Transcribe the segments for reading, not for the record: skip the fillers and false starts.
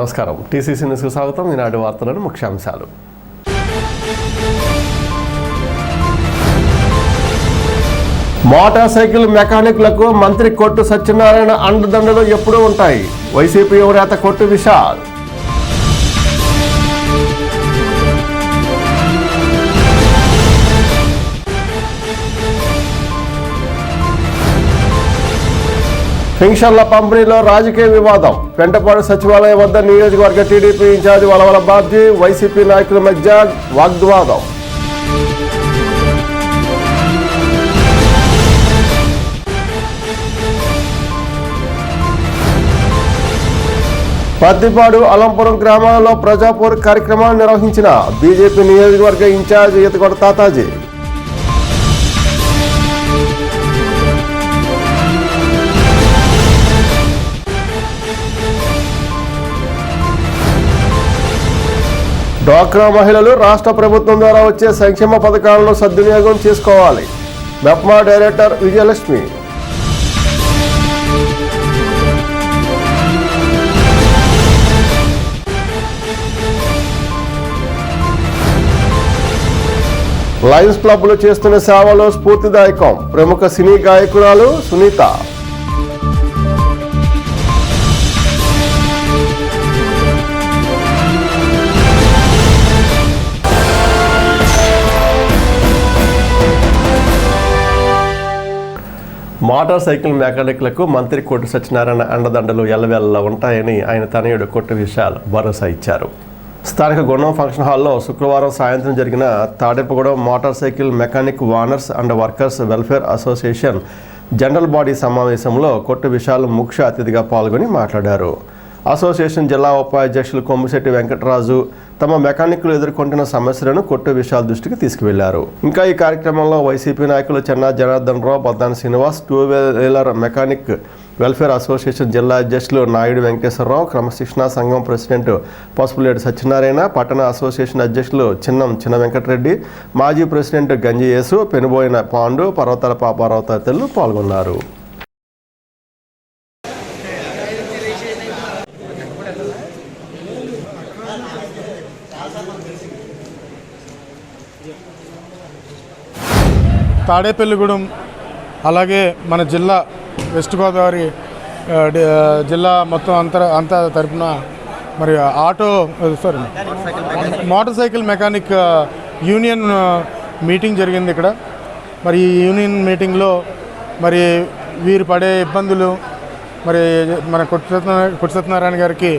నమస్కారం. టీసీసీ న్యూస్కు స్వాగతం. ఈనాటి వార్తలను ముఖ్యాంశాలు. మోటార్ సైకిల్ మెకానిక్లకు మంత్రి కొట్టు సత్యనారాయణ అండదండలు ఎప్పుడూ ఉంటాయి. వైసీపీ యువనేత కొట్టు విశాల్. పెన్షన్ల పంపిణీలో రాజకీయ వివాదం. పెంటపాడు సచివాలయం వద్ద నియోజకవర్గ TDP incharge Valavala Babji, YCP నాయకుల మధ్య వాగ్వివాదం. పత్తిపాడు, అలంపురం గ్రామాలలో ప్రజాపూర్ కార్యక్రమాలు నిర్వహించిన బీజేపీ నియోజకవర్గ ఇన్ఛార్జి ఈతకొండ తాతాజీ. డ్వాక్రా మహిళలు రాష్ట్ర ప్రభుత్వం ద్వారా వచ్చే సంక్షేమ పథకాలను సద్వినియోగం చేసుకోవాలి. మెప్మా డైరెక్టర్ విజయలక్ష్మి. లయన్స్ క్లబ్లు చేస్తున్న సేవలు స్ఫూర్తిదాయకం. ప్రముఖ సినీ గాయకురాలు సునీత. మోటార్ సైకిల్ మెకానిక్లకు మంత్రి కొట్టు సత్యనారాయణ అండదండలు ఎల్లవేళలా ఉంటాయని ఆయన తనయుడు కొట్టు విశాల్ భరోసా ఇచ్చారు. స్థానిక గుండం ఫంక్షన్ హాల్లో శుక్రవారం సాయంత్రం జరిగిన Tadepagudem motorcycle mechanic owners and workers welfare association general body సమావేశంలో కొట్టు విశాల్ ముఖ్య అతిథిగా పాల్గొని మాట్లాడారు. అసోసియేషన్ జిల్లా ఉపాధ్యక్షులు కొమ్మిశెట్టి వెంకటరాజు తమ మెకానిక్లు ఎదుర్కొంటున్న సమస్యలను కొట్టు విశాల్ దృష్టికి తీసుకువెళ్లారు. ఇంకా ఈ కార్యక్రమంలో వైసీపీ నాయకులు Chenna Janardhan Rao, Baddani Srinivas, two wheeler mechanic welfare association జిల్లా అధ్యక్షులు నాయుడు వెంకటేశ్వరరావు, క్రమశిక్షణా సంఘం ప్రెసిడెంట్ పసుపులేటి సత్యనారాయణ, పట్టణ అసోసియేషన్ అధ్యక్షులు చిన్న వెంకటరెడ్డి, మాజీ ప్రెసిడెంట్ గంజి యేసు, పెనుబోయిన పాండు, పర్వతాల పాపారావు తదితరులు పాల్గొన్నారు. తాడేపల్లిగూడెం అలాగే మన జిల్లా వెస్ట్ గోదావరి జిల్లా మొత్తం అంతా తరపున మరి motor cycle mechanic union meeting జరిగింది ఇక్కడ. మరి ఈ యూనియన్ మీటింగ్లో మరి వీరు పడే ఇబ్బందులు మరి మన కొట్టు సత్యనారాయణ గారికి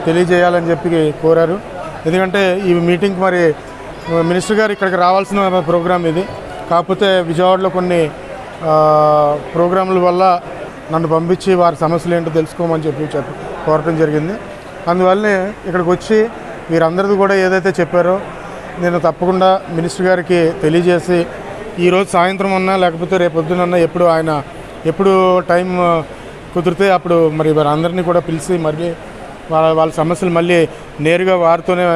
తెలియజేయాలని చెప్పి కోరారు. ఎందుకంటే ఈ మీటింగ్ మరి మినిస్టర్ గారు ఇక్కడికి రావాల్సిన ప్రోగ్రాం ఇది. కాకపోతే విజయవాడలో కొన్ని ప్రోగ్రాంల వల్ల నన్ను పంపించి వారి సమస్యలు ఏంటో తెలుసుకోమని చెప్పి కోరటం జరిగింది. అందువల్లనే ఇక్కడికి వచ్చి వీరందరిది కూడా ఏదైతే చెప్పారో నేను తప్పకుండా మినిస్టర్ గారికి తెలియజేసి ఈరోజు సాయంత్రం అన్నా లేకపోతే రేపు పొద్దునన్నా ఎప్పుడు టైం కుదిరితే అప్పుడు మరి వారందరినీ కూడా పిలిచి మళ్ళీ వాళ్ళ సమస్యలు మళ్ళీ నేరుగా వారితోనే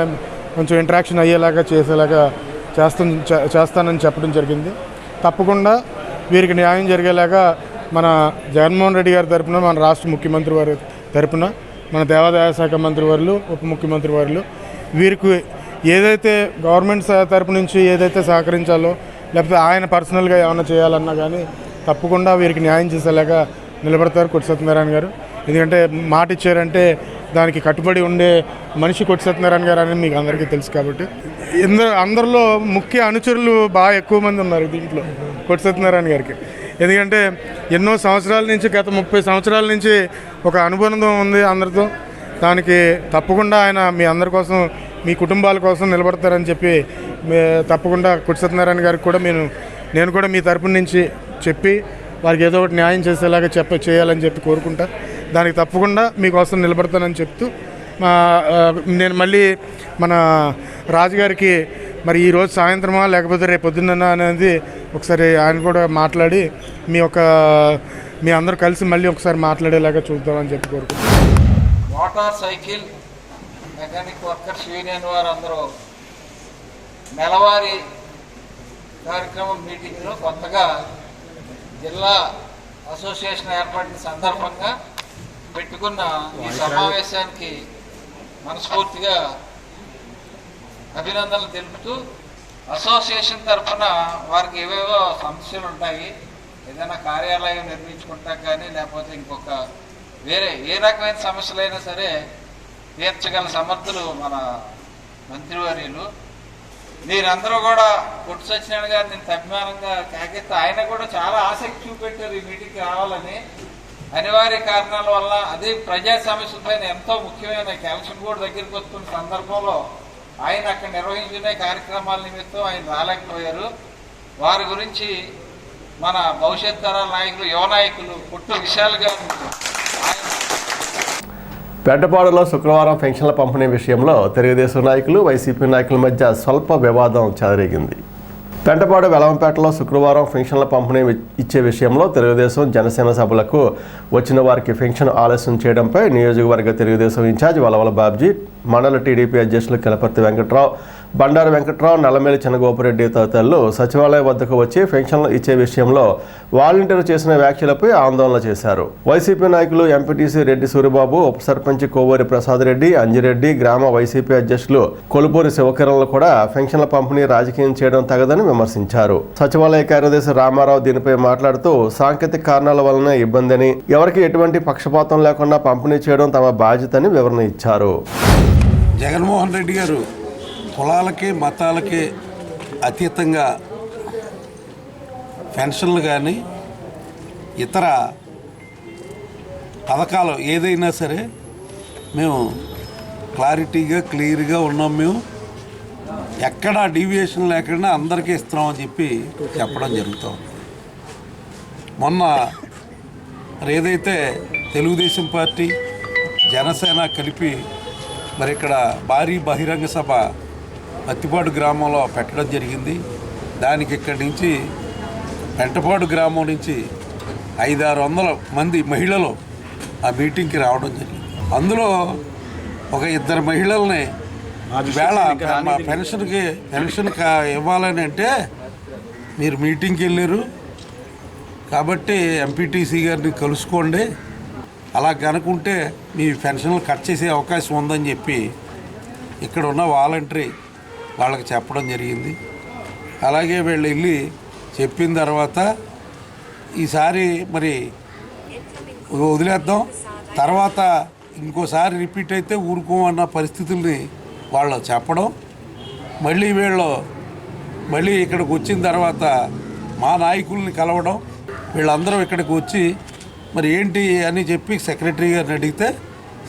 కొంచెం ఇంటరాక్షన్ అయ్యేలాగా చేసేలాగా చేస్తానని చెప్పడం జరిగింది. తప్పకుండా వీరికి న్యాయం జరిగేలాగా మన జగన్మోహన్ రెడ్డి గారి తరపున, మన రాష్ట్ర ముఖ్యమంత్రి వారి తరపున, మన దేవాదాయ శాఖ మంత్రి వారు, ఉప ముఖ్యమంత్రి వారు వీరికి ఏదైతే గవర్నమెంట్ తరపు నుంచి ఏదైతే సహకరించాలో లేకపోతే ఆయన పర్సనల్గా ఏమైనా చేయాలన్నా కానీ తప్పకుండా వీరికి న్యాయం చేసేలాగా నిలబడతారు కొట్టు సత్యనారాయణ గారు. ఎందుకంటే మాట ఇచ్చారంటే దానికి కట్టుబడి ఉండే మనిషి కొట్టు సత్యనారాయణ గారు అని మీకు అందరికీ తెలుసు. కాబట్టి అందరిలో ముఖ్య అనుచరులు బాగా ఎక్కువ మంది ఉన్నారు దీంట్లో కొట్టు సత్యనారాయణ గారికి. ఎందుకంటే ఎన్నో సంవత్సరాల నుంచి, గత 30 సంవత్సరాల నుంచి ఒక అనుబంధం ఉంది అందరితో. దానికి తప్పకుండా ఆయన మీ అందరి కోసం, మీ కుటుంబాల కోసం నిలబడతారని చెప్పి తప్పకుండా కొట్టు సత్యనారాయణ గారికి కూడా నేను కూడా మీ తరపు నుంచి చెప్పి వారికి ఏదో ఒకటి న్యాయం చేసేలాగా చేయాలని చెప్పి కోరుకుంటా. దానికి తప్పకుండా మీకోసం నిలబడతానని చెప్తూ నేను మళ్ళీ మన రాజుగారికి మరి ఈరోజు సాయంత్రమా లేకపోతే రేపు పొద్దున్న అనేది ఒకసారి ఆయన కూడా మాట్లాడి మీ అందరూ కలిసి మళ్ళీ ఒకసారి మాట్లాడేలాగా చూద్దామని చెప్పి కోరుకుంటున్నాను. Motor cycle mechanic workers union వారు అందరూ నెలవారీ కార్యక్రమం మీటింగ్లో కొత్తగా జిల్లా అసోసియేషన్ ఏర్పడిన సందర్భంగా పెట్టుకున్న ఈ సమావేశానికి మనస్ఫూర్తిగా అభినందనలు తెలుపుతూ అసోసియేషన్ తరఫున వారికి ఏవేవో సమస్యలు ఉంటాయి, ఏదైనా కార్యాలయం నిర్మించుకుంటాం కానీ లేకపోతే ఇంకొక వేరే ఏ రకమైన సమస్యలైనా సరే తీర్చగల సమర్థులు మన మంత్రివర్యులు. మీరందరూ కూడా కొట్టు సత్యనారాయణ గారు నేను అభిమానంగా కాకెత్తి ఆయన కూడా చాలా ఆసక్తి చూపెట్టారు ఈ మీటింగ్కి రావాలని. అనివార్య కారణాల వల్ల అదే ప్రజా సమస్యలపైన ఎంతో ముఖ్యమైన క్యాల్షియం బోర్డు దగ్గరికి వస్తున్న సందర్భంలో ఆయన అక్కడ నిర్వహించుకునే కార్యక్రమాల నిమిత్తం ఆయన రాలేకపోయారు. వారి గురించి మన భవిష్యత్ తరాల నాయకులు, యువ నాయకులు కొట్టు విశాల్ గారు పెద్దపాడులో శుక్రవారం పెన్షన్ల పంపిణీ విషయంలో తెలుగుదేశం నాయకులు, వైసీపీ నాయకుల మధ్య స్వల్ప వివాదం చెలరేగింది. పెంటపాడు వెలవంపేటలో శుక్రవారం పెన్షన్ల పంపిణీ ఇచ్చే విషయంలో తెలుగుదేశం, జనసేన సభలకు వచ్చిన వారికి పెన్షన్ ఆలస్యం చేయడంపై నియోజకవర్గ తెలుగుదేశం ఇన్ఛార్జ్ వలవల బాబ్జీ, మండల టీడీపీ అధ్యక్షులు కిలపర్తి వెంకట్రావు, బండారు వెంకట్రావు, నల్లమేలి చెన్నగోపురెడ్డి తదితరులు సచివాలయం వద్దకు వచ్చి పెన్షన్లు ఇచ్చే విషయంలో వాలంటీర్లు చేసిన వ్యాఖ్యలపై ఆందోళన చేశారు. వైసీపీ నాయకులు ఎంపీటీసీ రెడ్డి సూరిబాబు, ఉప సర్పంచ్ కోవూరి ప్రసాద్ రెడ్డి, అంజిరెడ్డి, గ్రామ వైసీపీ అధ్యక్షులు కొలుపూరి శివకిరణ్లు కూడా పెన్షన్ల పంపిణీ రాజకీయం చేయడం తగదని విమర్శించారు. సచివాలయ కార్యదర్శి రామారావు దీనిపై మాట్లాడుతూ సాంకేతిక కారణాల వలన ఇబ్బందని, ఎవరికి ఎటువంటి పక్షపాతం లేకుండా పంపిణీ చేయడం తమ బాధ్యతని వివరణ ఇచ్చారు. జగన్మోహన్ రెడ్డి గారు కులాలకి మతాలకి అతీతంగా పెన్షన్లు కానీ ఇతర పథకాలు ఏదైనా సరే మేము క్లారిటీగా క్లియర్గా ఉన్నాం. మేము ఎక్కడా డీవియేషన్ లేకుండా అందరికీ ఇస్తున్నామని చెప్పి చెప్పడం జరుగుతుంది. మొన్న మరి ఏదైతే తెలుగుదేశం పార్టీ, జనసేన కలిపి మరి ఇక్కడ భారీ బహిరంగ సభ పత్తిపాడు గ్రామంలో పెట్టడం జరిగింది. దానికి ఇక్కడి నుంచి పెంటపాడు గ్రామం నుంచి 500-600 మంది మహిళలు ఆ మీటింగ్కి రావడం జరిగింది. అందులో ఒక 2 మహిళల్ని వేళ పెన్షన్ ఇవ్వాలని అంటే మీరు మీటింగ్కి వెళ్ళారు కాబట్టి ఎంపీటీసీ గారిని కలుసుకోండి, అలా కనుకుంటే మీ పెన్షన్లు కట్ చేసే అవకాశం ఉందని చెప్పి ఇక్కడ ఉన్న వాలంటరీ వాళ్ళకి చెప్పడం జరిగింది. అలాగే వీళ్ళు వెళ్ళి చెప్పిన తర్వాత ఈసారి మరి వదిలేద్దాం, తర్వాత ఇంకోసారి రిపీట్ అయితే ఊరుకోమన్న పరిస్థితుల్ని వాళ్ళు చెప్పడం, మళ్ళీ ఇక్కడికి వచ్చిన తర్వాత మా నాయకుల్ని కలవడం, వీళ్ళందరూ ఇక్కడికి వచ్చి మరి ఏంటి అని చెప్పి సెక్రటరీ గారిని అడిగితే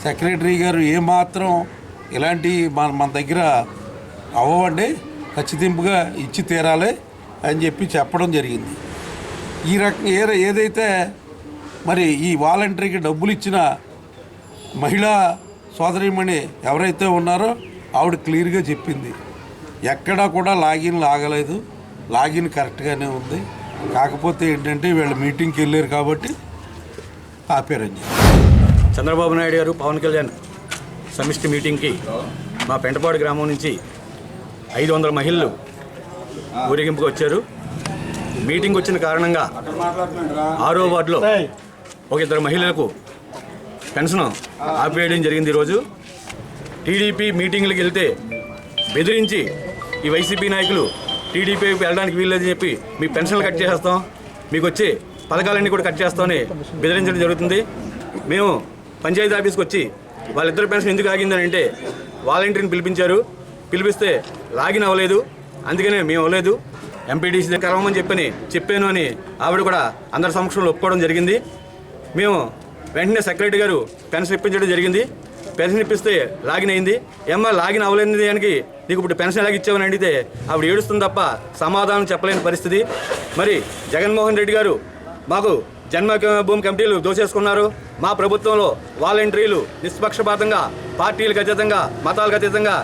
సెక్రటరీ గారు ఏమాత్రం ఇలాంటి మన దగ్గర అవ్వండి, ఖచ్చితంగా ఇచ్చి తీరాలి అని చెప్పి చెప్పడం జరిగింది. ఈ రకం ఏదైతే మరి ఈ వాలంటరీకి డబ్బులు ఇచ్చిన మహిళా సోదరీమణి ఎవరైతే ఉన్నారో ఆవిడ క్లియర్గా చెప్పింది, ఎక్కడా కూడా లాగిన్ లాగలేదు, లాగిన్ కరెక్ట్గానే ఉంది, కాకపోతే ఏంటంటే వీళ్ళ మీటింగ్కి వెళ్ళారు కాబట్టి ఆపారని. చంద్రబాబు నాయుడు గారు, పవన్ కళ్యాణ్ సమిష్టి మీటింగ్కి మా పెంటపాడు గ్రామం నుంచి 500 మహిళలు ఊరేగింపుకు వచ్చారు. మీటింగ్ వచ్చిన కారణంగా 6వ వార్డులో ఒక 2 మహిళలకు పెన్షన్ ఆపివేయడం జరిగింది. ఈరోజు టీడీపీ మీటింగ్లకు వెళ్తే బెదిరించి ఈ వైసీపీ నాయకులు టీడీపీకి వెళ్ళడానికి వీల్లేదని చెప్పి మీ పెన్షన్లు కట్ చేసేస్తాం, మీకు వచ్చే పథకాలన్నీ కూడా కట్ చేస్తామని బెదిరించడం జరుగుతుంది. మేము పంచాయతీ ఆఫీస్కి వచ్చి వాళ్ళిద్దరు పెన్షన్ ఎందుకు ఆగిందని అంటే వాలంటీర్ని పిలిపిస్తే లాగిన్ అవ్వలేదు, అందుకనే మేము అవ్వలేదు, ఎంపీటీసీ దగ్గర కలవమని చెప్పాను అని ఆవిడ కూడా అందరి సమక్షంలో ఒప్పుకోవడం జరిగింది. మేము వెంటనే సెక్రటరీ గారు పెన్షన్ ఇప్పించడం జరిగింది. పెన్షన్ ఇప్పిస్తే లాగిన్ అయింది. ఏమ్మా లాగిన్ అవ్వలేని దానికి నీకు ఇప్పుడు పెన్షన్ ఎలాగ ఇచ్చామని అడిగితే ఆవిడ ఏడుస్తుంది తప్ప సమాధానం చెప్పలేని పరిస్థితి. మరి జగన్మోహన్ రెడ్డి గారు మాకు జన్మభూమి కమిటీలు దోచేసుకున్నారు. మా ప్రభుత్వంలో వాలంటీర్లు నిష్పక్షపాతంగా, పార్టీలకు అతీతంగా, మతాలకు అతీతంగా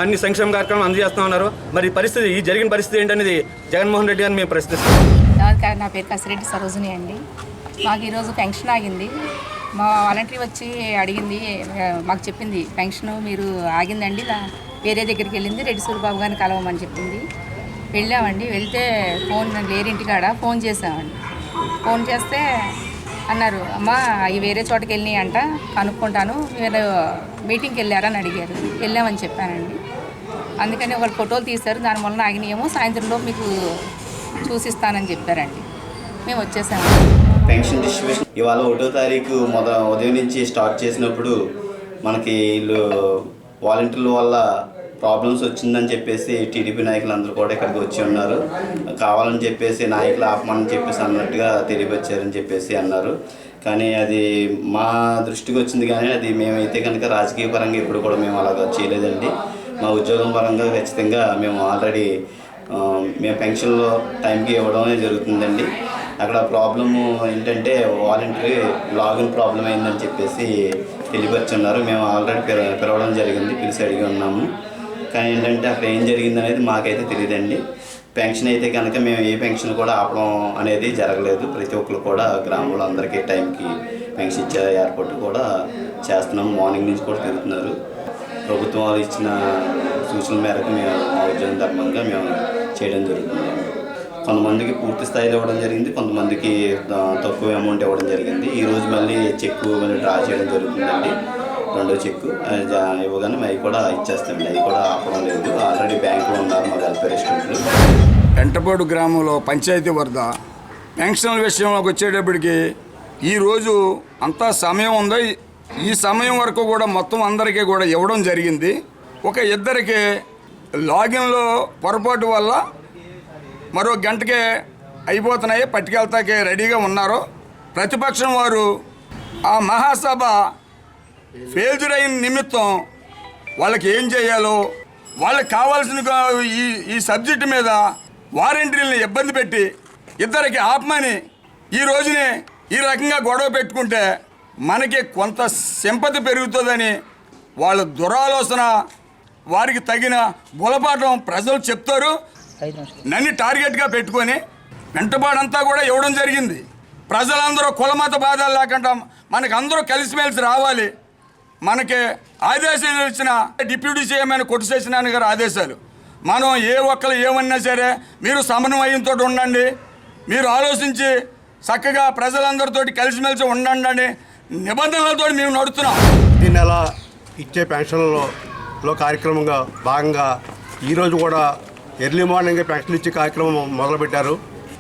అన్ని సంక్షేమ కార్యక్రమాలు అందజేస్తూ ఉన్నారు. మరి పరిస్థితి, ఈ జరిగిన పరిస్థితి ఏంటనేది జగన్మోహన్ రెడ్డి గారిని మేము ప్రశ్నిస్తాం. నా పేరు కసిరెడ్డి సరోజిని అండి. మాకు ఈరోజు పెన్షన్ ఆగింది. మా వాలంటరీ వచ్చి అడిగింది, మాకు చెప్పింది పెన్షన్ మీరు ఆగిందండి, వేరే దగ్గరికి వెళ్ళింది, రెడ్డి సూరిబాబు గారిని కలవమని చెప్పింది. వెళ్ళామండి. వెళ్తే ఫోన్ లేరింటికాడ ఫోన్ చేసామండి. ఫోన్ చేస్తే అన్నారు. అమ్మ అవి వేరే చోటకి వెళ్ళినాయి అంట, కనుక్కుంటాను, మీరు మీటింగ్కి వెళ్ళారని అడిగారు. వెళ్ళామని చెప్పానండి. అందుకని వాళ్ళు ఫోటోలు తీశారు, దానివల్ల ఆగినాయేమో, సాయంత్రంలో మీకు చూసిస్తానని చెప్పారండి. మేము వచ్చేసాము. పెన్షన్ డిస్ట్రిబ్యూషన్ ఇవాళ 1వ తారీఖు ఉదయం నుంచి స్టార్ట్ చేసినప్పుడు మనకి వీళ్ళు వాలంటీర్ల వల్ల ప్రాబ్లమ్స్ వచ్చిందని చెప్పేసి టీడీపీ నాయకులు అందరూ కూడా ఇక్కడికి వచ్చి ఉన్నారు. కావాలని చెప్పేసి నాయకులు ఆపమని చెప్పేసి అన్నట్టుగా తెలియపరిచారని చెప్పేసి అన్నారు. కానీ అది మా దృష్టికి వచ్చింది, కానీ అది మేమైతే కనుక రాజకీయ పరంగా ఇప్పుడు కూడా మేము అలాగా చేయలేదండి. మా ఉద్యోగం పరంగా ఖచ్చితంగా మేము ఆల్రెడీ మేము పెన్షన్లో టైంకి ఇవ్వడమే జరుగుతుందండి. అక్కడ ప్రాబ్లము ఏంటంటే వాలంటరీ లాగిన్ ప్రాబ్లం అయిందని చెప్పేసి తెలియపరుచున్నారు. మేము ఆల్రెడీ పిలవడం జరిగింది, పిలిచి అడిగి ఉన్నాము. కానీ ఏంటంటే అక్కడ ఏం జరిగింది అనేది మాకైతే తెలియదండి. పెన్షన్ అయితే కనుక మేము ఏ పెన్షన్ కూడా ఆపడం అనేది జరగలేదు. ప్రతి ఒక్కరు కూడా గ్రామంలో అందరికీ టైంకి పెన్షన్ ఇచ్చే ఏర్పాటు కూడా చేస్తున్నాము. మార్నింగ్ నుంచి కూడా తిరుగుతున్నారు. ప్రభుత్వం వాళ్ళు ఇచ్చిన సూచనల మేరకు మేము మా ఉద్యోగం ధర్మంగా మేము చేయడం జరుగుతుంది. కొంతమందికి పూర్తి స్థాయిలో ఇవ్వడం జరిగింది, కొంతమందికి తక్కువ అమౌంట్ ఇవ్వడం జరిగింది. ఈరోజు మళ్ళీ చెక్కు మళ్ళీ డ్రా చేయడం జరుగుతుందండి. 2వ చెక్కు ఇవ్వగానే అవి కూడా ఇచ్చేస్తామండి. అవి కూడా ఆపడం లేదు. ఆల్రెడీ బ్యాంకులో ఉన్నారు మా వెల్ఫేర్ అసిస్టెంట్లు. పెంటపాడు గ్రామంలో పంచాయతీ వరద పెన్షన్ల విషయంలోకి వచ్చేటప్పటికి ఈరోజు అంతా సమయం ఉంది. ఈ సమయం వరకు కూడా మొత్తం అందరికీ కూడా ఇవ్వడం జరిగింది. ఒక ఇద్దరికి లాగిన్లో పొరపాటు వల్ల మరో గంటకే అయిపోతున్నాయి, పట్టుకెళ్తాకే రెడీగా ఉన్నారు. ప్రతిపక్షం వారు ఆ మహాసభ ఫెయిల్యూర్ అయిన నిమిత్తం వాళ్ళకి ఏం చేయాలో, వాళ్ళకి కావాల్సిన ఈ సబ్జెక్టు మీద వారంటీలను ఇబ్బంది పెట్టి ఇద్దరికి ఆపమని ఈ రోజునే ఈ రకంగా గొడవ పెట్టుకుంటే మనకి కొంత సింపతి పెరుగుతుందని వాళ్ళ దురాలోచన, వారికి తగిన గులపాఠం ప్రజలు చెప్తారు. నన్ను టార్గెట్గా పెట్టుకొని వెంటబాడంతా కూడా ఇవ్వడం జరిగింది. ప్రజలందరూ కులమత బాధలు లేకుండా మనకు అందరూ కలిసిమెలిసి రావాలి. మనకి ఆదేశాలు ఇచ్చిన డిప్యూటీ సీఎం అయిన కొట్టు సత్యనారాయణ గారు ఆదేశాలు, మనం ఏ ఒక్కరు ఏమన్నా సరే మీరు సమన్వయంతో ఉండండి, మీరు ఆలోచించి చక్కగా ప్రజలందరితోటి కలిసిమెలిసి ఉండండి అని నిబంధనలతో మేము నడుస్తున్నాం. ఈ నెల ఇచ్చే పెన్షన్లో కార్యక్రమంగా భాగంగా ఈరోజు కూడా ఎర్లీ మార్నింగ్ పెన్షన్లు ఇచ్చే కార్యక్రమం మొదలుపెట్టారు.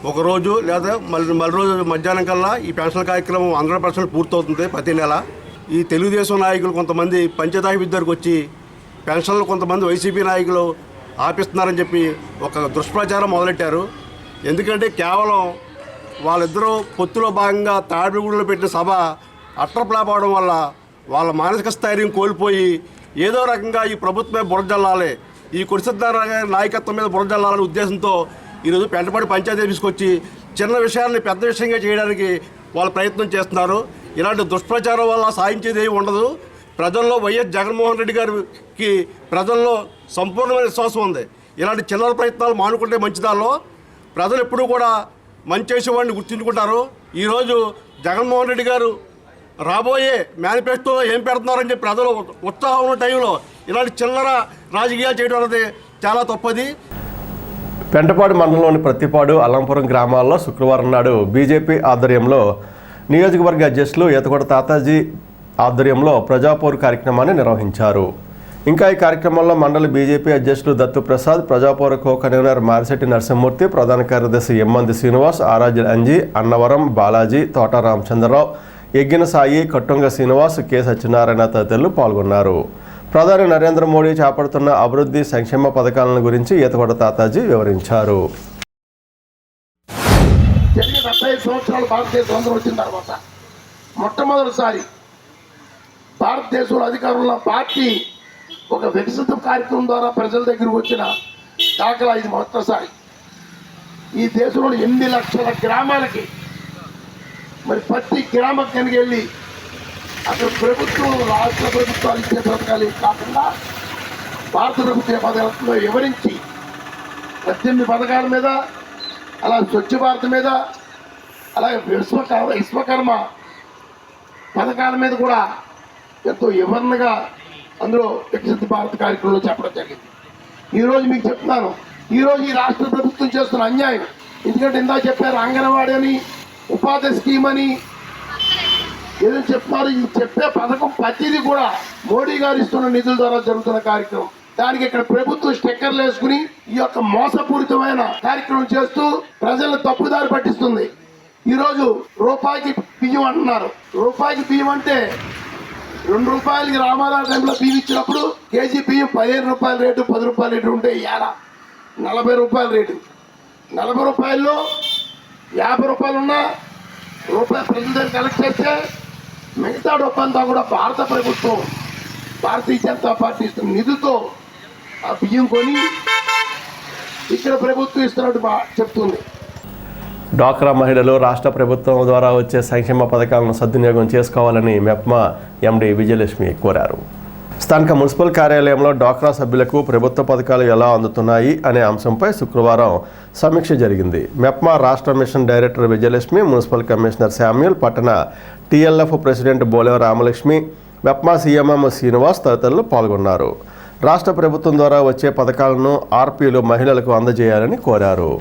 ఒకరోజు లేదా మళ్ళీ రోజు మధ్యాహ్నం కల్లా ఈ పెన్షన్ కార్యక్రమం 100% పూర్తవుతుంది ప్రతి నెల. ఈ తెలుగుదేశం నాయకులు కొంతమంది పంచాయతీ దగ్గరకు వచ్చి పెన్షన్లు కొంతమంది వైసీపీ నాయకులు ఆపిస్తున్నారని చెప్పి ఒక దుష్ప్రచారం మొదలెట్టారు. ఎందుకంటే కేవలం వాళ్ళిద్దరూ పొత్తులో భాగంగా తాడిగూడలో పెట్టిన సభ అట్రప్లాప్ అవడం వల్ల వాళ్ళ మానసిక స్థైర్యం కోల్పోయి ఏదో రకంగా ఈ ప్రభుత్వమే బురజల్లాలి, ఈ కొడిసెద్దార నాయకత్వం మీద బురజల్లాలనే ఉద్దేశంతో ఈరోజు పెంటపాడు పంచాయతీ తీసుకొచ్చి చిన్న విషయాన్ని పెద్ద విషయంగా చేయడానికి వాళ్ళు ప్రయత్నం చేస్తున్నారు. ఇలాంటి దుష్ప్రచారం వల్ల సాధించేది ఏమి ఉండదు. ప్రజల్లో వైఎస్ జగన్మోహన్ రెడ్డి గారికి ప్రజల్లో సంపూర్ణమైన విశ్వాసం ఉంది. ఇలాంటి చిల్లర ప్రయత్నాలు మానుకుంటే మంచిదాల్లో ప్రజలు ఎప్పుడూ కూడా మంచి చేసేవాడిని గుర్తుంచుకుంటారు. ఈరోజు జగన్మోహన్ రెడ్డి గారు రాబోయే మేనిఫెస్టోలో ఏం పెడుతున్నారని చెప్పి ప్రజలు ఉత్సాహం ఉన్న టైంలో ఇలాంటి చిల్లర రాజకీయాలు చేయడం అనేది చాలా తప్పది. పెంటపాడు మండలంలోని ప్రతిపాడు, అల్లంపురం గ్రామాల్లో శుక్రవారం నాడు బీజేపీ ఆధ్వర్యంలో నియోజకవర్గ అధ్యక్షులు ఈతకొండ తాతాజీ ఆధ్వర్యంలో ప్రజాపోరు కార్యక్రమాన్ని నిర్వహించారు. ఇంకా ఈ కార్యక్రమంలో మండలి బీజేపీ అధ్యక్షులు దత్తు ప్రసాద్, ప్రజాపోరు కో కన్వీనర్ మారిశెట్టి నరసింహమూర్తి, ప్రధాన కార్యదర్శి ఎమ్మంది శ్రీనివాస్, ఆరాధ్య అంజీ, అన్నవరం బాలాజీ, తోట రామచంద్రరావు, ఎగ్గిన సాయి, కట్టుంగ శ్రీనివాస్, కె సత్యనారాయణ తదితరులు పాల్గొన్నారు. ప్రధాని నరేంద్ర మోడీ చేపడుతున్న అభివృద్ధి సంక్షేమ పథకాలను గురించి ఈతకొండ తాతాజీ వివరించారు. 75 సంవత్సరాలు భారతదేశం అందరూ వచ్చిన తర్వాత మొట్టమొదటిసారి భారతదేశంలో అధికారంలో పార్టీ ఒక వికసిత కార్యక్రమం ద్వారా ప్రజల దగ్గరకు వచ్చిన దాఖలా ఇది మొదటిసారి. ఈ దేశంలోని 8 లక్షల గ్రామాలకి మరి ప్రతి గ్రామానికి వెళ్ళి అక్కడ ప్రభుత్వం, రాష్ట్ర ప్రభుత్వాలు ఇచ్చే పథకాలు కాకుండా భారత ప్రభుత్వ పథకాలను వివరించి 18 పథకాల మీద, అలాగే స్వచ్ఛ భారత్ మీద, అలాగే విశ్వకర్మ పథకాల మీద కూడా ఎంతో వివరణగా అందులో వికసిత భారత కార్యక్రమంలో చెప్పడం జరిగింది. ఈరోజు మీకు చెప్తున్నాను, ఈరోజు ఈ రాష్ట్ర ప్రభుత్వం చేస్తున్న అన్యాయం. ఎందుకంటే ఇందా చెప్పారు, అంగన్వాడీ అని, ఉపాధి స్కీమ్ అని, ఏదో చెప్తున్నారు. ఈ చెప్పే పథకం ప్రతిదీ కూడా మోడీ గారు ఇస్తున్న నిధుల ద్వారా జరుగుతున్న కార్యక్రమం. దానికి ఇక్కడ ప్రభుత్వం స్టిక్కర్లు వేసుకుని ఈ యొక్క మోసపూరితమైన కార్యక్రమం చేస్తూ ప్రజలను తప్పుదారి పట్టిస్తుంది. ఈరోజు రూపాయికి బియ్యం అంటున్నారు. రూపాయికి బియ్యం అంటే 2 రూపాయలకి రామారావు టైంలో బియ్యం ఇచ్చినప్పుడు కేజీ బియ్యం 15 రూపాయల రేటు, 10 రూపాయల రేటు ఉంటే ఇవాళ 40 రూపాయల రేటు. 40 రూపాయల్లో 50 రూపాయలు ఉన్నా రూపాయలు ప్రజల దగ్గర కలెక్ట్ చేస్తే మిగతా డబ్బంతా కూడా భారత ప్రభుత్వం, భారతీయ జనతా పార్టీ ఇస్తున్న నిధులతో ఆ బియ్యం కొని ఇక్కడ ప్రభుత్వం ఇస్తున్నట్టు చెప్తుంది. డ్వాక్రా మహిళలు రాష్ట్ర ప్రభుత్వం ద్వారా వచ్చే సంక్షేమ పథకాలను సద్వినియోగం చేసుకోవాలని మెప్మా ఎండి విజయలక్ష్మి కోరారు. స్థానిక మున్సిపల్ కార్యాలయంలో డ్వాక్రా సభ్యులకు ప్రభుత్వ పథకాలు ఎలా అందుతున్నాయి అనే అంశంపై శుక్రవారం సమీక్ష జరిగింది. మెప్మా రాష్ట్ర mission director Vijayalakshmi, municipal commissioner Samuel, పట్టణ TLF president Boleva Ramalakshmi, MEPMA CMM Srinivas తదితరులు పాల్గొన్నారు. రాష్ట్ర ప్రభుత్వం ద్వారా వచ్చే పథకాలను ఆర్పీలు మహిళలకు అందజేయాలని కోరారు.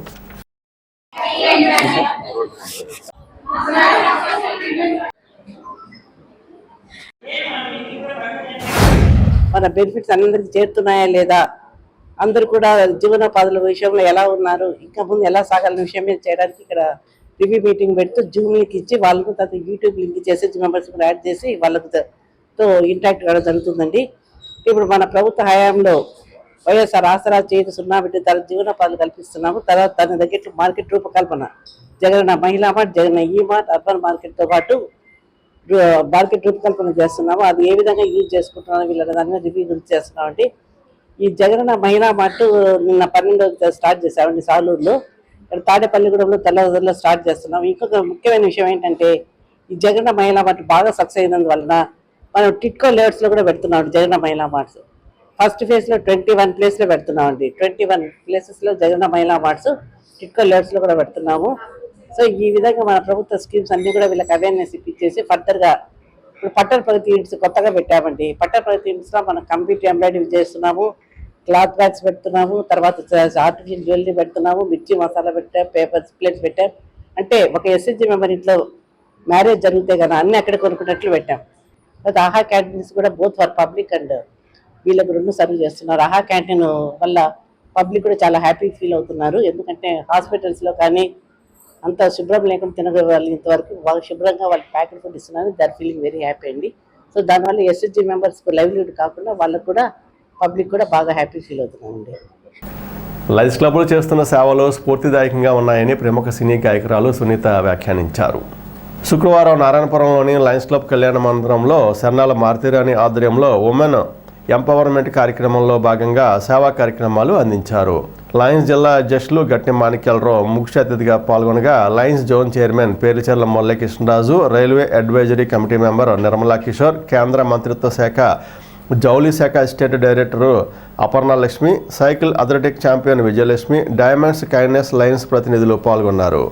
మన బెనిఫిట్స్ అందరికి చేరుతున్నాయా లేదా, అందరూ కూడా జీవనోపాధుల విషయంలో ఎలా ఉన్నారు, ఇంకా ముందు ఎలా సాగాలనే విషయం మీద చేయడానికి ఇక్కడ రివ్యూ మీటింగ్ పెడుతూ జూమ్ లింక్ ఇచ్చి వాళ్ళకు తర్వాత యూట్యూబ్ లింక్ చేసి మెంబర్స్ కూడా యాడ్ చేసి వాళ్ళతో ఇంటరాక్ట్ కావడం జరుగుతుందండి. ఇప్పుడు మన ప్రభుత్వ హయాంలో వైఎస్ఆర్ ఆసరా చేతి 0 బిడ్డ తర్వాత జీవనోపాధులు కల్పిస్తున్నాము. తర్వాత దాని దగ్గర మార్కెట్ రూపకల్పన జగనన్న మహిళా మార్ట్, జగన్ ఈ మార్ట్, అర్బన్ మార్కెట్తో పాటు మార్కెట్ రూపకల్పన చేస్తున్నాము. అది ఏ విధంగా యూజ్ చేసుకుంటున్నామో వీళ్ళ దాని మీద రివ్యూ గురించి చేస్తున్నామండి. ఈ జగనన్న మహిళా మార్ట్ నిన్న 12వ స్టార్ట్ చేసామండి సాలూరులో. ఇక్కడ తాడేపల్లిగూడెంలో తెల్లవారులో స్టార్ట్ చేస్తున్నాం. ఇంకొక ముఖ్యమైన విషయం ఏంటంటే ఈ జగనన్న మహిళా మార్ట్ బాగా సక్సెస్ అయినందువలన మనం టిట్కో లేఅవుట్స్లో కూడా పెడుతున్నాం జగనన్న మహిళా మార్ట్స్. ఫస్ట్ ఫేజ్లో 21 ప్లేస్లో పెడుతున్నామండి. 21 ప్లేసెస్లో జగనన్న మహిళా మార్ట్స్ టిట్కో లేఅవుట్స్లో కూడా పెడుతున్నాము. సో ఈ విధంగా మన ప్రభుత్వ స్కీమ్స్ అన్నీ కూడా వీళ్ళకి అవేర్నెస్ ఇప్పించేసి ఫర్దర్గా ఇప్పుడు పట్టణ ప్రగతి యూనిట్స్ కొత్తగా పెట్టామండి. పట్టణ ప్రగతి యూనిట్స్లో మనం కంప్యూటర్ ఎంబ్రాయిడరీ చేస్తున్నాము, క్లాత్ బ్యాగ్స్ పెడుతున్నాము, తర్వాత ఆర్టిఫిషియల్ జ్యువెలరీ పెడుతున్నాము, మిర్చి మసాలా పెట్టాం, పేపర్ ప్లేట్స్ పెట్టాం. అంటే ఒక ఎస్ఎస్జి మెంబర్ ఇంట్లో మ్యారేజ్ జరిగితే కదా అన్నీ అక్కడ కొనుక్కున్నట్లు పెట్టాం. తర్వాత ఆహా క్యాంటీన్స్ కూడా బోత్ ఫర్ పబ్లిక్ అండ్ వీళ్ళకు 2 సర్వ్ చేస్తున్నారు. ఆహా క్యాంటీన్ వల్ల పబ్లిక్ కూడా చాలా హ్యాపీ ఫీల్ అవుతున్నారు. ఎందుకంటే హాస్పిటల్స్లో కానీ అంత శుభ్రం లేకుండా తినగలి ఇంతవరకు బాగా శుభ్రంగా వాళ్ళకి ప్యాకెట్ ఫుడ్ ఇస్తున్నారు. దర్ ఫీలింగ్ వెరీ హ్యాపీ అండి. సో దానివల్ల ఎస్ఎస్జి మెంబర్స్కి లైవ్లీహుడ్ కాకుండా వాళ్ళకు కూడా పబ్లిక్ కూడా బాగా హ్యాపీ ఫీల్ అవుతున్నారండి. లయన్స్ క్లబ్లు చేస్తున్న సేవలు స్ఫూర్తిదాయకంగా ఉన్నాయని ప్రముఖ సినీ గాయకురాలు సునీత వ్యాఖ్యానించారు. శుక్రవారం నారాయణపురంలోని లయన్స్ క్లబ్ కళ్యాణ మందిరంలో శరణాల మారుతిరాణి ఆధ్వర్యంలో ఉమెన్ ఎంపవర్మెంట్ కార్యక్రమంలో భాగంగా సేవా కార్యక్రమాలు అందించారు. లయన్స్ జిల్లా అధ్యక్షులు గట్టి మాణిక్యాలరావు ముఖ్య అతిథిగా పాల్గొనగా lions zone chairman Perucherla Muralikrishnaraju, railway advisory committee member Nirmala Kishore, కేంద్ర మంత్రిత్వ శాఖ జౌళి శాఖ assistant director Aparna Lakshmi, cycle athletic champion Vijayalakshmi, diamonds kindness lions ప్రతినిధులు పాల్గొన్నారు.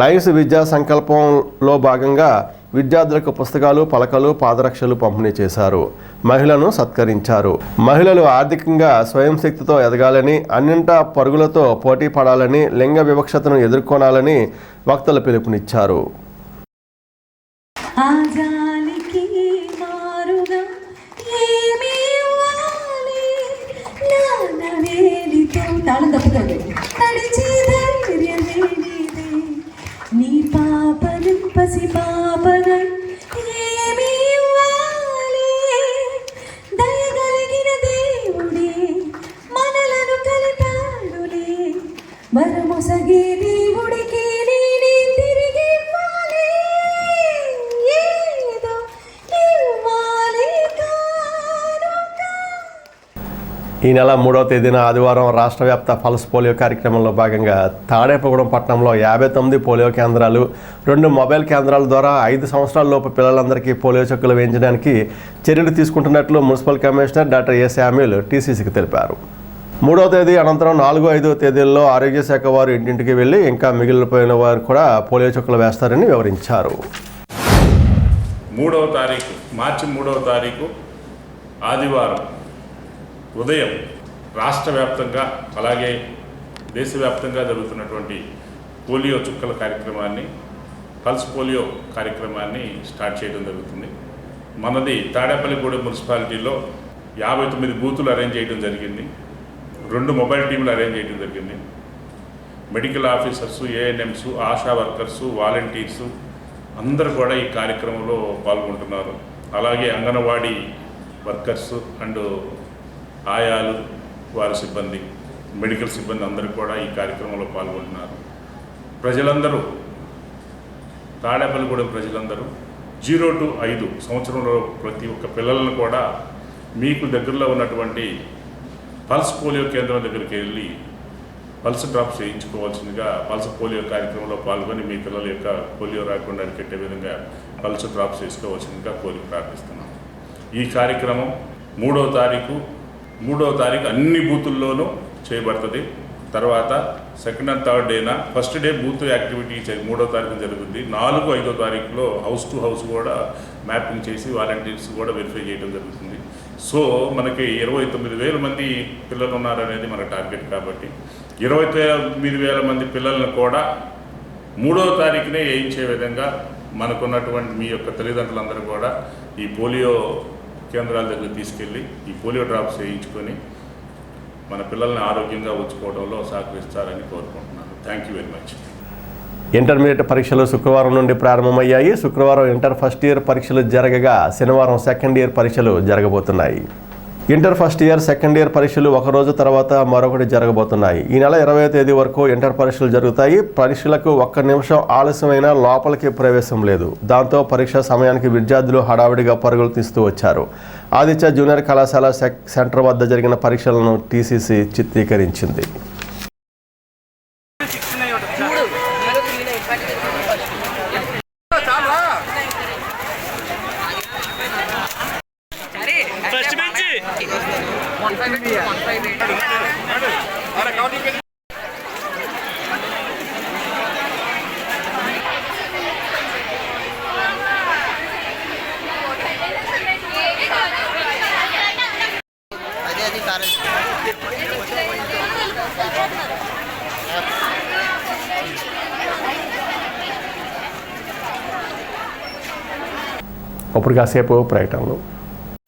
లయన్స్ విద్యా సంకల్పంలో భాగంగా విద్యార్థులకు పుస్తకాలు, పలకలు, పాదరక్షలు పంపిణీ చేశారు. మహిళలను సత్కరించారు. మహిళలు ఆర్థికంగా స్వయం శక్తితో ఎదగాలని, అన్నింటా పరుగులతో పోటీ పడాలని, లింగ వివక్షతను ఎదుర్కొనాలని వక్తలు పిలుపునిచ్చారు. నీ పాపను పసి పాపను ఏమీ ఇవ్వాలి, దయగలిగిన దేవుడే మనలను కలిపాడులే, వరమొసగే దేవుడికి నేనే తిరిగి ఇవ్వాలి, ఏదో ఇవ్వాలి కానుక. ఈ నెల 3వ తేదీన ఆదివారం రాష్ట్ర వ్యాప్త పల్స్ పోలియో కార్యక్రమంలో భాగంగా తాడేపగూడెం పట్టణంలో 59 పోలియో కేంద్రాలు, 2 మొబైల్ కేంద్రాల ద్వారా 5 సంవత్సరాల లోపు పిల్లలందరికీ పోలియో చుక్కలు వేయించడానికి చర్యలు తీసుకుంటున్నట్లు municipal commissioner doctor A Samuel టీసీసీకి తెలిపారు. 3వ తేదీ అనంతరం 4, 5వ తేదీల్లో ఆరోగ్య శాఖ వారు ఇంటింటికి వెళ్లి ఇంకా మిగిలిపోయిన వారు కూడా పోలియో చుక్కలు వేస్తారని వివరించారు. 3వ తారీఖు మార్చి 3వ తారీఖు ఆదివారం ఉదయం రాష్ట్ర వ్యాప్తంగా అలాగే దేశవ్యాప్తంగా జరుగుతున్నటువంటి పోలియో చుక్కల కార్యక్రమాన్ని పల్స్ పోలియో కార్యక్రమాన్ని స్టార్ట్ చేయడం జరుగుతుంది. మనది తాడేపల్లిగూడెం మున్సిపాలిటీలో 59 బూతులు అరేంజ్ చేయడం జరిగింది. 2 మొబైల్ టీంలు అరేంజ్ చేయడం జరిగింది. Medical officers, ANMs, ASHA workers, volunteers అందరూ కూడా ఈ కార్యక్రమంలో పాల్గొంటున్నారు. అలాగే అంగన్వాడీ వర్కర్సు అండ్ ఆయాలు, వారి సిబ్బంది, మెడికల్ సిబ్బంది అందరూ కూడా ఈ కార్యక్రమంలో పాల్గొంటున్నారు. ప్రజలందరూ, తాడేపల్లిగూడెం ప్రజలందరూ 0 to 5 సంవత్సరంలో ప్రతి ఒక్క పిల్లలను కూడా మీకు దగ్గరలో ఉన్నటువంటి పల్స్ పోలియో కేంద్రం దగ్గరికి వెళ్ళి పల్స్ డ్రాప్స్ చేయించుకోవాల్సిందిగా పల్స్ పోలియో కార్యక్రమంలో పాల్గొని మీ పిల్లల యొక్క పోలియో రాకుండా అరికట్టే విధంగా పల్స్ డ్రాప్స్ చేసుకోవాల్సిందిగా కోరి ప్రార్థిస్తున్నాం. ఈ కార్యక్రమం 3వ తారీఖు అన్ని బూతుల్లోనూ చేయబడుతుంది. తర్వాత 2nd and 3rd డేన ఫస్ట్ డే బూత్ యాక్టివిటీ 3వ తారీఖు జరుగుతుంది. 4, 5వ తారీఖులో హౌస్ టు హౌస్ కూడా మ్యాపింగ్ చేసి వాలంటీర్స్ కూడా వెరిఫై చేయడం జరుగుతుంది. సో మనకి 29,000 మంది పిల్లలు ఉన్నారనేది మన టార్గెట్. కాబట్టి 29,000 మంది పిల్లలను కూడా 3వ తారీఖునే వేయించే విధంగా మనకున్నటువంటి మీ యొక్క తల్లిదండ్రులందరూ కూడా ఈ పోలియో కేంద్రాల దగ్గర తీసుకెళ్ళి ఈ పోలియో డ్రాప్స్ వేయించుకొని మన పిల్లల్ని ఆరోగ్యంగా ఉంచుకోవడంలో సహకరిస్తారని కోరుకుంటున్నాను. Thank you very much. Intermediate పరీక్షలు శుక్రవారం నుండి ప్రారంభమయ్యాయి. శుక్రవారం ఇంటర్ ఫస్ట్ ఇయర్ పరీక్షలు జరగగా శనివారం సెకండ్ ఇయర్ పరీక్షలు జరగబోతున్నాయి. Inter first year, second year పరీక్షలు ఒకరోజు తర్వాత మరొకటి జరగబోతున్నాయి. ఈ నెల 20వ తేదీ వరకు ఇంటర్ పరీక్షలు జరుగుతాయి. పరీక్షలకు 1 నిమిషం ఆలస్యమైనా లోపలికి ప్రవేశం లేదు. దాంతో పరీక్ష సమయానికి విద్యార్థులు హడావిడిగా పరుగులు తీస్తూ వచ్చారు. ఆదిత్య జూనియర్ కళాశాల సెంటర్ వద్ద జరిగిన పరీక్షలను టీసీసీ చిత్రీకరించింది. ఇప్పుడు కాసేపు ప్రకటనలు.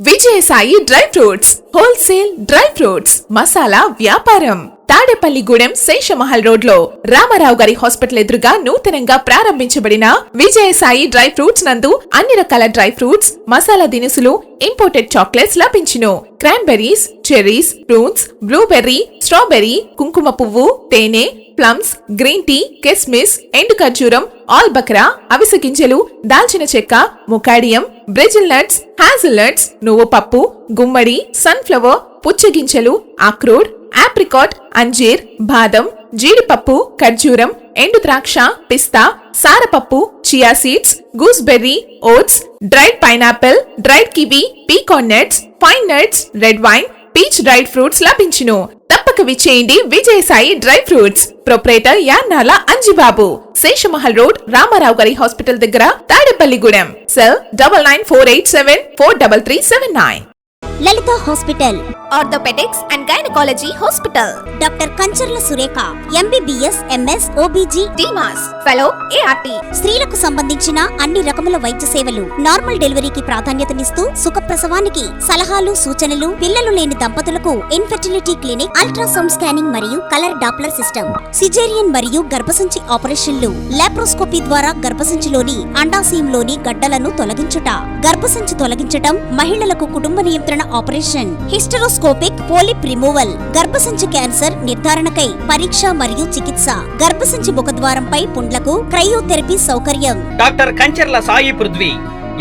Vijayasai dry fruits wholesale dry fruits masala వ్యాపారం తాడేపల్లిగూడెం శేషమహల్ రోడ్ లో రామారావు గారి హాస్పిటల్ ఎదురుగా నూతనంగా ప్రారంభించబడిన విజయసాయి డ్రై ఫ్రూట్స్ నందు అన్ని రకాల డ్రై ఫ్రూట్స్, మసాలా దినుసులు, ఇంపోర్టెడ్ చాక్లెట్స్ లభించును. Cranberries, cherries, prunes, blueberry, strawberry, కుంకుమ పువ్వు, తేనె, ప్లమ్స్, గ్రీన్ టీ, కిస్మిస్, ఎండు ఖర్జూరం, ఆల్ బక్రా, అవిసె గింజలు, దాల్చిన చెక్క, ముకాడియం, బ్రెజిల్ నట్స్, హ్యాజిల్ నట్స్, నువ్వు పప్పు, గుమ్మడి, సన్ఫ్లవర్, పుచ్చగింజలు, అక్రోడ్, ఆప్రికాట్, అంజీర్, బాదం, జీడిపప్పు, ఖర్జూరం, ఎండు ద్రాక్ష, పిస్తా, సారపప్పు, chia seeds, gooseberry, oats, dried pineapple, dried kiwi, pecan nuts, pine nuts, red wine, peach dried fruits లభించును. తప్పక విచ్చేయండి Vijayasai dry fruits. Proprietor Yannala Anjibabu, Seshamahal road, Ramarao గారి హాస్పిటల్ దగ్గర, Tadepalligudem. Cell 9948743379. Lalitha hospital, orthopaedics and gynaecology hospital. Doctor Kancharla Surekha, MBBS, MS, OBG, DMAS, fellow, ART. స్త్రీలకు సంబంధించిన అన్ని రకముల వైద్య సేవలు, నార్మల్ డెలివరీకి ప్రాధాన్యతనిస్తూ సుఖప్రసవానికి సలహాలు, సూచనలు, పిల్లలు లేని దంపతులకు ఇన్ఫెర్టిలిటీ క్లినిక్, అల్ట్రాసౌండ్ స్కానింగ్ మరియు కలర్ డాప్లర్ సిస్టమ్, సిజేరియన్ మరియు గర్భసంచి ఆపరేషన్లు, లాప్రోస్కోపీ ద్వారా గర్భసంచిలోని అండాశయంలోని గడ్డలను తొలగించుట, గర్భసంచి తొలగించటం, మహిళలకు కుటుంబ నియంత్రణ ఆపరేషన్, హిస్టరోస్కోపిక్ పోలిప్ రిమూవల్, గర్భసంచి క్యాన్సర్ నిర్ధారణకై పరీక్ష మరియు చికిత్స, గర్భసంచి ముఖద్వారంపై పుండ్లకు క్రయోథెరపీ సౌకర్యం. Doctor Kancharla Sai Prithvi,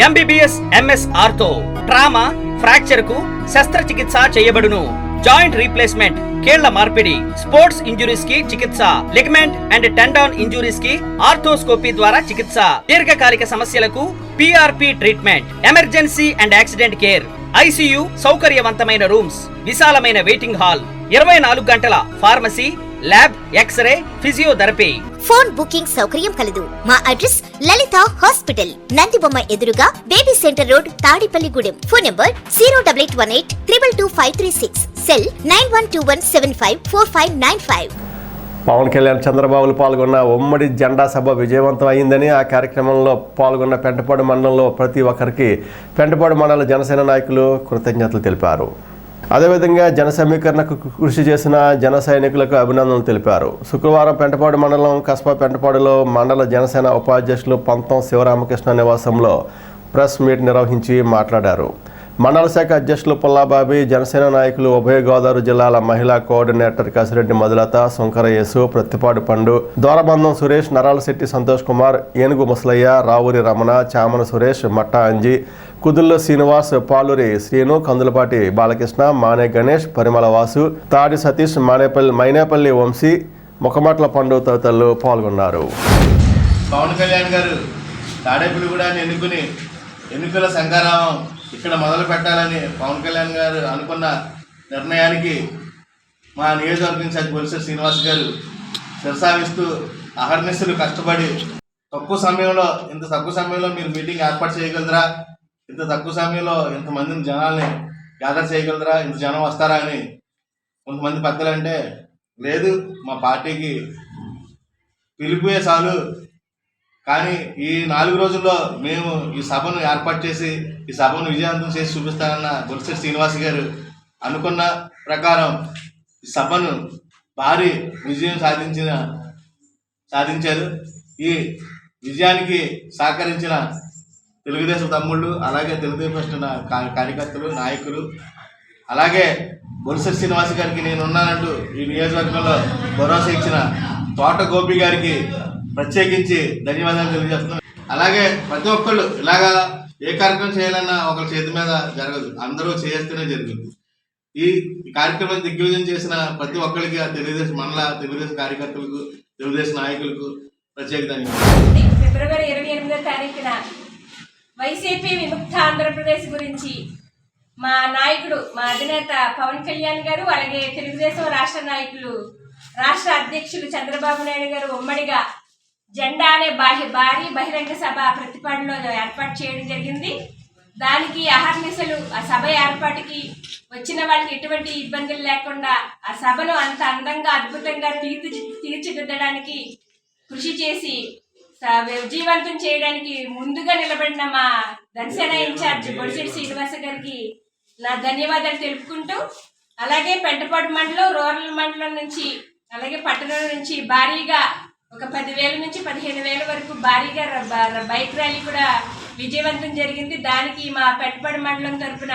MBBS, MS ortho, trauma, fracture కు శస్త్రచికిత్స చేయబడును. జాయింట్ రీప్లేస్మెంట్, కీళ్ల మార్పిడి, స్పోర్ట్స్ ఇంజురీస్ కి చికిత్స, లిగమెంట్ అండ్ టెండాన్ ఇంజురీస్ కి ఆర్థోస్కోపీ ద్వారా చికిత్స, దీర్ఘకాలిక సమస్యలకు PRP treatment, emergency and accident care, ICU సౌకర్యవంతమైన రూమ్స్, విశాలమైన వెయిటింగ్ హాల్, 24 గంటల pharmacy, lab, X ray, physiotherapy. Phone booking సౌకర్యం కలదు. మా అడ్రస్ లలిత హాస్పిటల్, నందిబొమ్మ ఎదురుగా, baby centre road, Tadepalligudem. Phone number 08818222536. Cell 9121754595. Pawan Kalyan, చంద్రబాబులు పాల్గొన్న ఉమ్మడి జెండా సభ విజయవంతం అయిందని, ఆ కార్యక్రమంలో పాల్గొన్న పెంటపాడు మండలంలో ప్రతి ఒక్కరికి పెంటపాడు మండల జనసేన నాయకులు కృతజ్ఞతలు తెలిపారు. అదేవిధంగా జన సమీకరణకు కృషి చేసిన జన సైనికులకు అభినందనలు తెలిపారు. శుక్రవారం పెంటపాడు మండలం కస్బా పెంటపాడులో మండల జనసేన ఉపాధ్యక్షులు పంతం శివరామకృష్ణ నివాసంలో ప్రెస్ మీట్ నిర్వహించి మాట్లాడారు. మండల శాఖ అధ్యక్షులు పుల్లాబాబి, జనసేన నాయకులు ఉభయ గోదావరి జిల్లాల మహిళా కోఆర్డినేటర్ కసిరెడ్డి మధులత, సుంకర యేసు, ప్రత్తిపాడు పండు, ద్వారబంధం సురేష్, నరాలశెట్టి సంతోష్ కుమార్, ఏనుగు ముసలయ్య, రావూరి రమణ, చామన సురేష్, మట్టా అంజి, కుదుల్లో శ్రీనివాస్, పాలూరి శ్రీను, కందులపాటి బాలకృష్ణ, మానే గణేష్, పరిమళ వాసు, తాడి సతీష్, మైనేపల్లి వంశీ, ముఖమట్ల పండు తదితరులు పాల్గొన్నారు. పవన్ కళ్యాణ్ గారు తాడేపల్లిగూడెన్ని ఎన్నుకుని ఎన్నికల సంఘారామం ఇక్కడ మొదలు పెట్టాలని పవన్ కళ్యాణ్ గారు అనుకున్న నిర్ణయానికి మా నియోజకవర్గం ఇన్ఛార్జ్ బొలిశెట్టి శ్రీనివాస్ గారు శిరసావిస్తూ అహర్నిశలు కష్టపడి ఇంత తక్కువ సమయంలో మీరు మీటింగ్ ఏర్పాటు చేయగలరా, ఇంత తక్కువ సమయంలో ఇంతమందిని జనాల్ని గ్యాదర్ చేయగలరా, ఇంత జనం వస్తారా అని కొంతమంది పెద్దలు అంటే, లేదు మా పార్టీకి పిలుపుయే చాలు, కానీ ఈ 4 రోజుల్లో మేము ఈ సభను ఏర్పాటు చేసి ఈ సభను విజయవంతం చేసి చూపిస్తానన్న బొలిశెట్టి శ్రీనివాస్ గారు అనుకున్న ప్రకారం ఈ సభను భారీ విజయం సాధించారు. ఈ విజయానికి సహకరించిన తెలుగుదేశం తమ్ముళ్ళు, అలాగే తెలుగుదేశం కార్యకర్తలు, నాయకులు, అలాగే బొలిశెట్టి శ్రీనివాస్ గారికి నేనున్నానంటూ ఈ నియోజకవర్గంలో భరోసా ఇచ్చిన తోట గోపి గారికి ప్రత్యేకించి ధన్యవాదాలు తెలియజేస్తున్నాను. అలాగే ప్రతి ఒక్కళ్ళు ఇలాగా ఏ కార్యక్రమం చేయాలన్నా ఒకరి చేతి మీద జరగదు, అందరూ చేస్తేనే జరుగుతుంది. ఈ కార్యక్రమం దిగ్విజయం చేసిన ప్రతి ఒక్కరికి తెలుగుదేశం మండల తెలుగుదేశం కార్యకర్తలకు, తెలుగుదేశం నాయకులకు ప్రత్యేక ధన్యవాదాలు. ఫిబ్రవరి 28వ తారీఖున వైసీపీ విముక్త ఆంధ్రప్రదేశ్ గురించి మా నాయకుడు, మా అధినేత పవన్ కళ్యాణ్ గారు, అలాగే తెలుగుదేశం రాష్ట్ర నాయకులు, రాష్ట్ర అధ్యక్షులు చంద్రబాబు నాయుడు గారు ఉమ్మడిగా జెండా అనే భారీ బహిరంగ సభ ప్రతిపాడులో ఏర్పాటు చేయడం జరిగింది. దానికి అహర్నిశలు ఆ సభ ఏర్పాటుకి వచ్చిన వాళ్ళకి ఎటువంటి ఇబ్బందులు లేకుండా ఆ సభను అంత అందంగా అద్భుతంగా తీర్చిదిద్దడానికి కృషి చేసి విజయవంతం చేయడానికి ముందుగా నిలబడిన మా జనసేన ఇన్ఛార్జ్ బొలిశెట్టి శ్రీనివాస గారికి నా ధన్యవాదాలు తెలుపుకుంటూ, అలాగే పెంటపాడు మండలం, రూరల్ మండలం నుంచి, అలాగే పట్టణం నుంచి భారీగా ఒక 10,000 నుంచి 15,000 వరకు భారీగా బైక్ ర్యాలీ కూడా విజయవంతం జరిగింది. దానికి మా పెంటపాడు మండలం తరఫున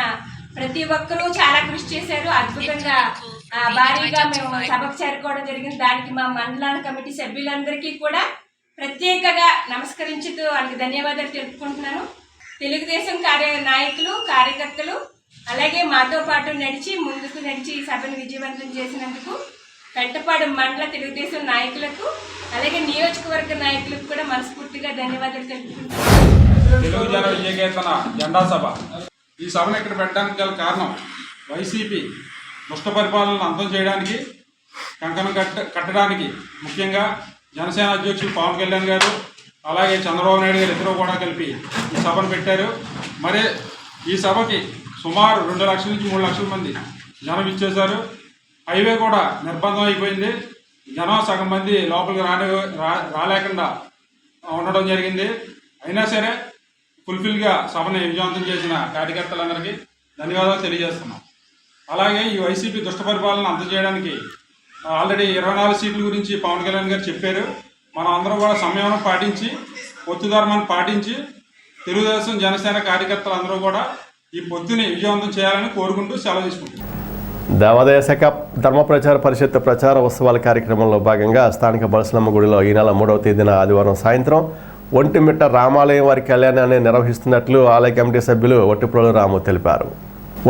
ప్రతి ఒక్కరూ చాలా కృషి చేశారు. అద్భుతంగా భారీగా మేము సభకు చేరుకోవడం జరిగింది. దానికి మా మండల కమిటీ సభ్యులందరికీ కూడా ప్రత్యేకంగా నమస్కరించుతూ వాళ్ళకి ధన్యవాదాలు తెలుపుకుంటున్నాను. తెలుగుదేశం నాయకులు, కార్యకర్తలు, అలాగే మాతో పాటు ముందుకు నడిచి సభను విజయవంతం చేసినందుకు పెంటపాడు మండల తెలుగుదేశం నాయకులకు, అలాగే నియోజకవర్గ నాయకులకు కూడా మనస్ఫూర్తిగా ధన్యవాదాలు తెలుపుకుంటున్నాను. తెలుగు జన విజయకేతన జెండా సభ, ఈ సభను ఇక్కడ పెట్టడానికి గల కారణం వైసీపీ దుష్ట పరిపాలనను అంతం చేయడానికి, కంకణం కట్టడానికి ముఖ్యంగా జనసేన అధ్యక్షులు పవన్ కళ్యాణ్ గారు, అలాగే చంద్రబాబు నాయుడు గారు ఇద్దరు కూడా కలిపి ఈ సభను పెట్టారు. మరి ఈ సభకి సుమారు 2 లక్షల నుంచి 3 లక్షల మంది జనం ఇచ్చేశారు. హైవే కూడా నిర్బంధం అయిపోయింది. జనం సగం మంది లోపలికి రాలేకుండా ఉండడం జరిగింది. అయినా సరే ఫుల్ఫిల్గా సభని విజయవంతం చేసిన కార్యకర్తలందరికీ ధన్యవాదాలు తెలియజేస్తున్నాం. అలాగే ఈ వైసీపీ దుష్ట పరిపాలన అంతం చేయడానికి ఆల్రెడీ 24 సీట్ల గురించి పవన్ కళ్యాణ్ గారు చెప్పారు. మనం అందరం కూడా సంయమనం పాటించి, పొత్తు ధర్మాన్ని పాటించి, తెలుగుదేశం జనసేన కార్యకర్తలు అందరూ కూడా ఈ పొత్తుని విజయవంతం చేయాలని కోరుకుంటూ సెలవు తీసుకుంటున్నాం. దేవాదాయ శాఖ ధర్మ ప్రచార పరిషత్ ప్రచార ఉత్సవాల కార్యక్రమంలో భాగంగా స్థానిక బలసలమ్మ గుడిలో ఈ నెల 3వ తేదీన ఆదివారం సాయంత్రం ఒంటిమిట్ట రామాలయం వారి కళ్యాణాన్ని నిర్వహిస్తున్నట్లు ఆలయ కమిటీ సభ్యులు ఒట్టిప్రోలు రాము తెలిపారు.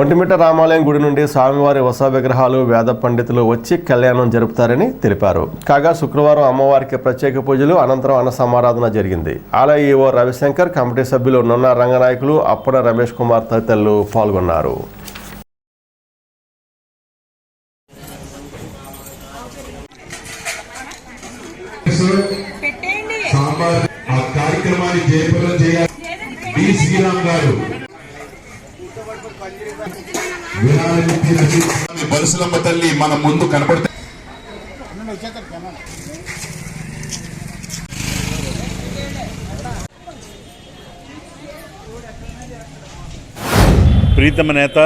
ఒంటిమిట్ట రామాలయం గుడి నుండి స్వామివారి ఉత్సవ విగ్రహాలు, వేద పండితులు వచ్చి కళ్యాణం జరుపుతారని తెలిపారు. కాగా శుక్రవారం అమ్మవారికి ప్రత్యేక పూజలు, అనంతరం అన్న సమారాధన జరిగింది. ఆలయ ఈవో రవిశంకర్, కమిటీ సభ్యులు నున్న రంగనాయకులు, అప్పన రమేష్ కుమార్ తదితరులు పాల్గొన్నారు. కార్యక్రమాన్ని జయప్రదం చేయాలి. డి శ్రీరామ్ గారు బలసలమ్మ తల్లి మన ముందు కనపడితే ప్రీతమ నేత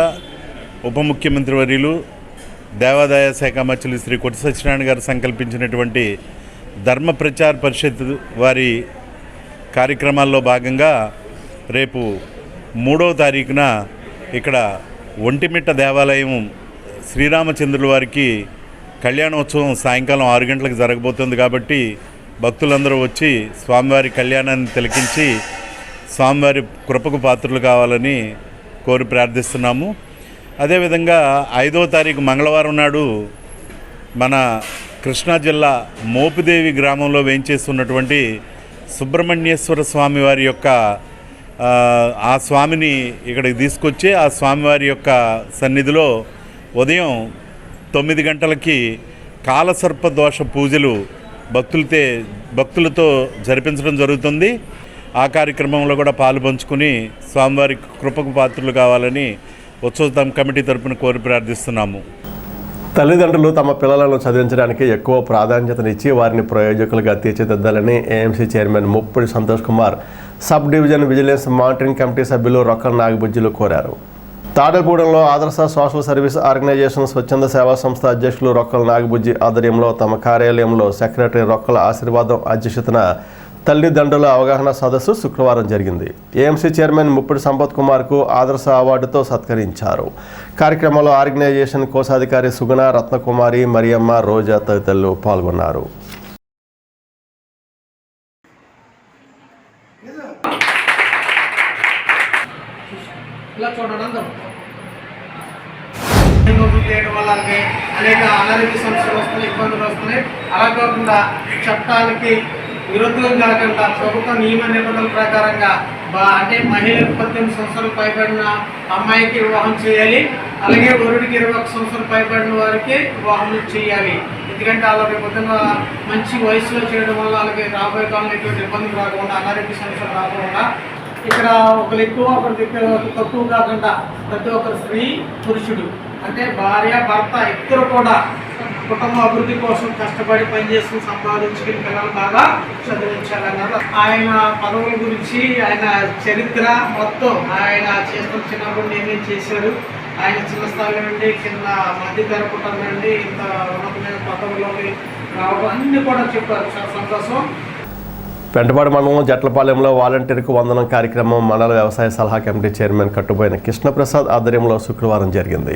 ఉప ముఖ్యమంత్రి వర్యులు దేవాదాయ శాఖ మంత్రులు శ్రీ కొట్టి సత్యనారాయణ గారు సంకల్పించినటువంటి ధర్మ ప్రచార పరిషత్ వారి కార్యక్రమాల్లో భాగంగా రేపు 3వ తారీఖున ఇక్కడ ఒంటిమిట్ట దేవాలయం శ్రీరామచంద్రుల వారికి కళ్యాణోత్సవం సాయంకాలం 6 గంటలకు జరగబోతుంది. కాబట్టి భక్తులందరూ వచ్చి స్వామివారి కళ్యాణాన్ని తిలకించి స్వామివారి కృపకు పాత్రలు కావాలని కోరి ప్రార్థిస్తున్నాము. అదేవిధంగా 5వ తారీఖు మంగళవారం నాడు మన కృష్ణా జిల్లా మోపిదేవి గ్రామంలో వేంచేస్తున్నటువంటి సుబ్రహ్మణ్యేశ్వర స్వామి వారి యొక్క ఆ స్వామిని ఇక్కడికి తీసుకొచ్చి ఆ స్వామివారి యొక్క సన్నిధిలో ఉదయం 9 గంటలకి కాలసర్ప దోష పూజలు భక్తులతో జరిపించడం జరుగుతుంది. ఆ కార్యక్రమంలో కూడా పాలు పంచుకుని స్వామివారి కృపకు పాత్రలు కావాలని ఉత్సవం కమిటీ తరపున కోరి ప్రార్థిస్తున్నాము. తల్లిదండ్రులు తమ పిల్లలను చదివించడానికి ఎక్కువ ప్రాధాన్యతనిచ్చి వారిని ప్రయోజకులుగా తీర్చిదిద్దాలని AMC chairman Muppadi Santosh Kumar sub division vigilance monitoring committee సభ్యులు రొక్కల నాగబుజ్జులు కోరారు. తాడేపూడెంలో ఆదర్శ సోషల్ సర్వీస్ ఆర్గనైజేషన్ స్వచ్ఛంద సేవా సంస్థ అధ్యక్షులు రొక్కల నాగబుజ్జి ఆధ్వర్యంలో తమ కార్యాలయంలో సెక్రటరీ రొక్కల ఆశీర్వాదం అధ్యక్షతన తల్లిదండ్రుల అవగాహన సదస్సు శుక్రవారం జరిగింది. ఏఎంసీ చైర్మన్ ముప్పడి సంపత్ కుమార్కు ఆదర్శ అవార్డుతో సత్కరించారు. కార్యక్రమంలో ఆర్గనైజేషన్ కోశాధికారి సుగుణ, రత్నకుమారి, మరియమ్మ, రోజా తదితరులు పాల్గొన్నారు. అనేక అనారోగ్య సమస్యలు వస్తున్నాయి, ఇబ్బందులు వస్తున్నాయి. అలా కాకుండా చట్టాలకి విరుద్ధం కాకుండా ప్రభుత్వ నియమ నిబంధనల ప్రకారంగా అంటే మహిళలకు 18 సంవత్సరాలు పైబడిన అమ్మాయికి వివాహం చేయాలి. అలాగే వరుడికి 21 సంవత్సరాలు పైబడిన వారికి వివాహం చేయాలి. ఎందుకంటే అలాగే పొద్దున్న మంచి వయసులో చేయడం వల్ల అలాగే రాబోయే కాలంలో ఎటువంటి ఇబ్బందులు రాకుండా, అనారోగ్య సమస్యలు రాకుండా ఇక్కడ ఒకరు ఎక్కువ ఒకరు తక్కువ కాకుండా ప్రతి ఒక్కరు స్త్రీ పురుషుడు అంటే భార్య భర్త ఇద్దరు కూడా కుటుంబ అభివృద్ధి కోసం కష్టపడి పనిచేసి సంపాదించుకుని పిల్లలు బాగా చదివించాలన్నారు. ఆయన పదవుల గురించి, ఆయన చరిత్ర మొత్తం, ఆయన చేస్తున్న చిన్నప్పుడు ఏమేమి చేశారు, ఆయన చిన్న స్థాయి నుండి కింద మధ్యతర కుటుంబం నుండి ఇంత ఉన్నతమైన పదవుల్లోకి రావడం అన్నీ కూడా చెప్పారు. చాలా సంతోషం. పెంటపాడు మండలం జట్లపాలెంలో వాలంటీర్కు వందనం కార్యక్రమం మండల వ్యవసాయ సలహా కమిటీ చైర్మన్ కట్టుబోయిన కృష్ణప్రసాద్ ఆధ్వర్యంలో శుక్రవారం జరిగింది.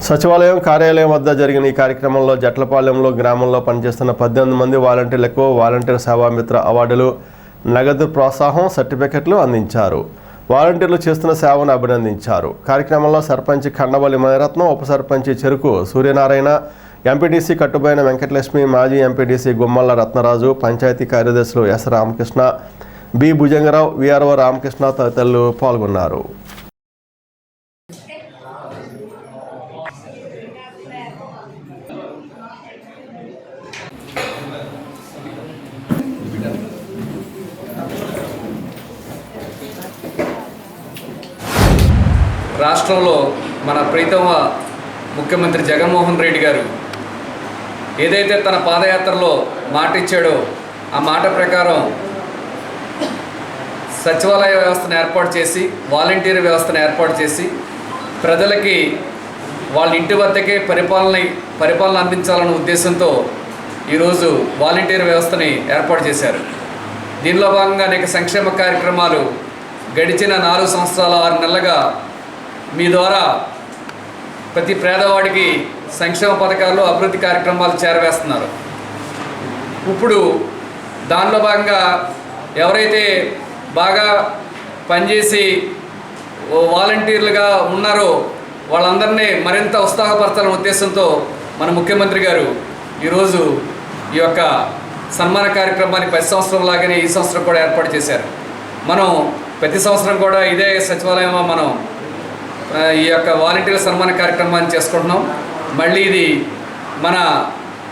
సచివాలయం కార్యాలయం వద్ద జరిగిన ఈ కార్యక్రమంలో జట్లపాలెంలో గ్రామంలో పనిచేస్తున్న 18 మంది వాలంటీర్లకు వాలంటీర్ సేవామిత్ర అవార్డులు, నగదు ప్రోత్సాహం, సర్టిఫికెట్లు అందించారు. వాలంటీర్లు చేస్తున్న సేవను అభినందించారు. కార్యక్రమంలో సర్పంచ్ ఖండవల్లి మణిరత్నం, ఉప సర్పంచ్ చెరుకు సూర్యనారాయణ, ఎంపీటీసీ కట్టుబోయిన వెంకటలక్ష్మి, మాజీ ఎంపీటీసీ గుమ్మల్ల రత్నరాజు, పంచాయతీ కార్యదర్శులు S Ramakrishna, B Bhujangarao, VRO Ramakrishna తదితరులు పాల్గొన్నారు. రాష్ట్రంలో మన ప్రీతమ ముఖ్యమంత్రి జగన్మోహన్ రెడ్డి గారు ఏదైతే తన పాదయాత్రలో మాట ఇచ్చాడో ఆ మాట ప్రకారం సచివాలయ వ్యవస్థను ఏర్పాటు చేసి, వాలంటీర్ వ్యవస్థను ఏర్పాటు చేసి ప్రజలకి వాళ్ళ ఇంటి వద్దకే పరిపాలన అందించాలన్న ఉద్దేశంతో ఈరోజు వాలంటీర్ వ్యవస్థని ఏర్పాటు చేశారు. దీనిలో భాగంగా అనేక సంక్షేమ కార్యక్రమాలు గడిచిన 4 సంవత్సరాల 6 నెలలుగా మీ ద్వారా ప్రతి పేదవాడికి సంక్షేమ పథకాలు, అభివృద్ధి కార్యక్రమాలు చేరవేస్తున్నారు. ఇప్పుడు దానిలో భాగంగా ఎవరైతే బాగా పనిచేసి వాలంటీర్లుగా ఉన్నారో వాళ్ళందరినీ మరింత ఉత్సాహపరచాలనే ఉద్దేశంతో మన ముఖ్యమంత్రి గారు ఈరోజు ఈ యొక్క సన్మాన కార్యక్రమాన్ని ప్రతి సంవత్సరం లాగానే ఈ సంవత్సరం కూడా ఏర్పాటు చేశారు. మనం ప్రతి సంవత్సరం కూడా ఇదే సచివాలయంలో మనం ఈ యొక్క వాలంటీర్ల సన్మాన కార్యక్రమాన్ని చేసుకుంటున్నాం. మళ్ళీ ఇది మన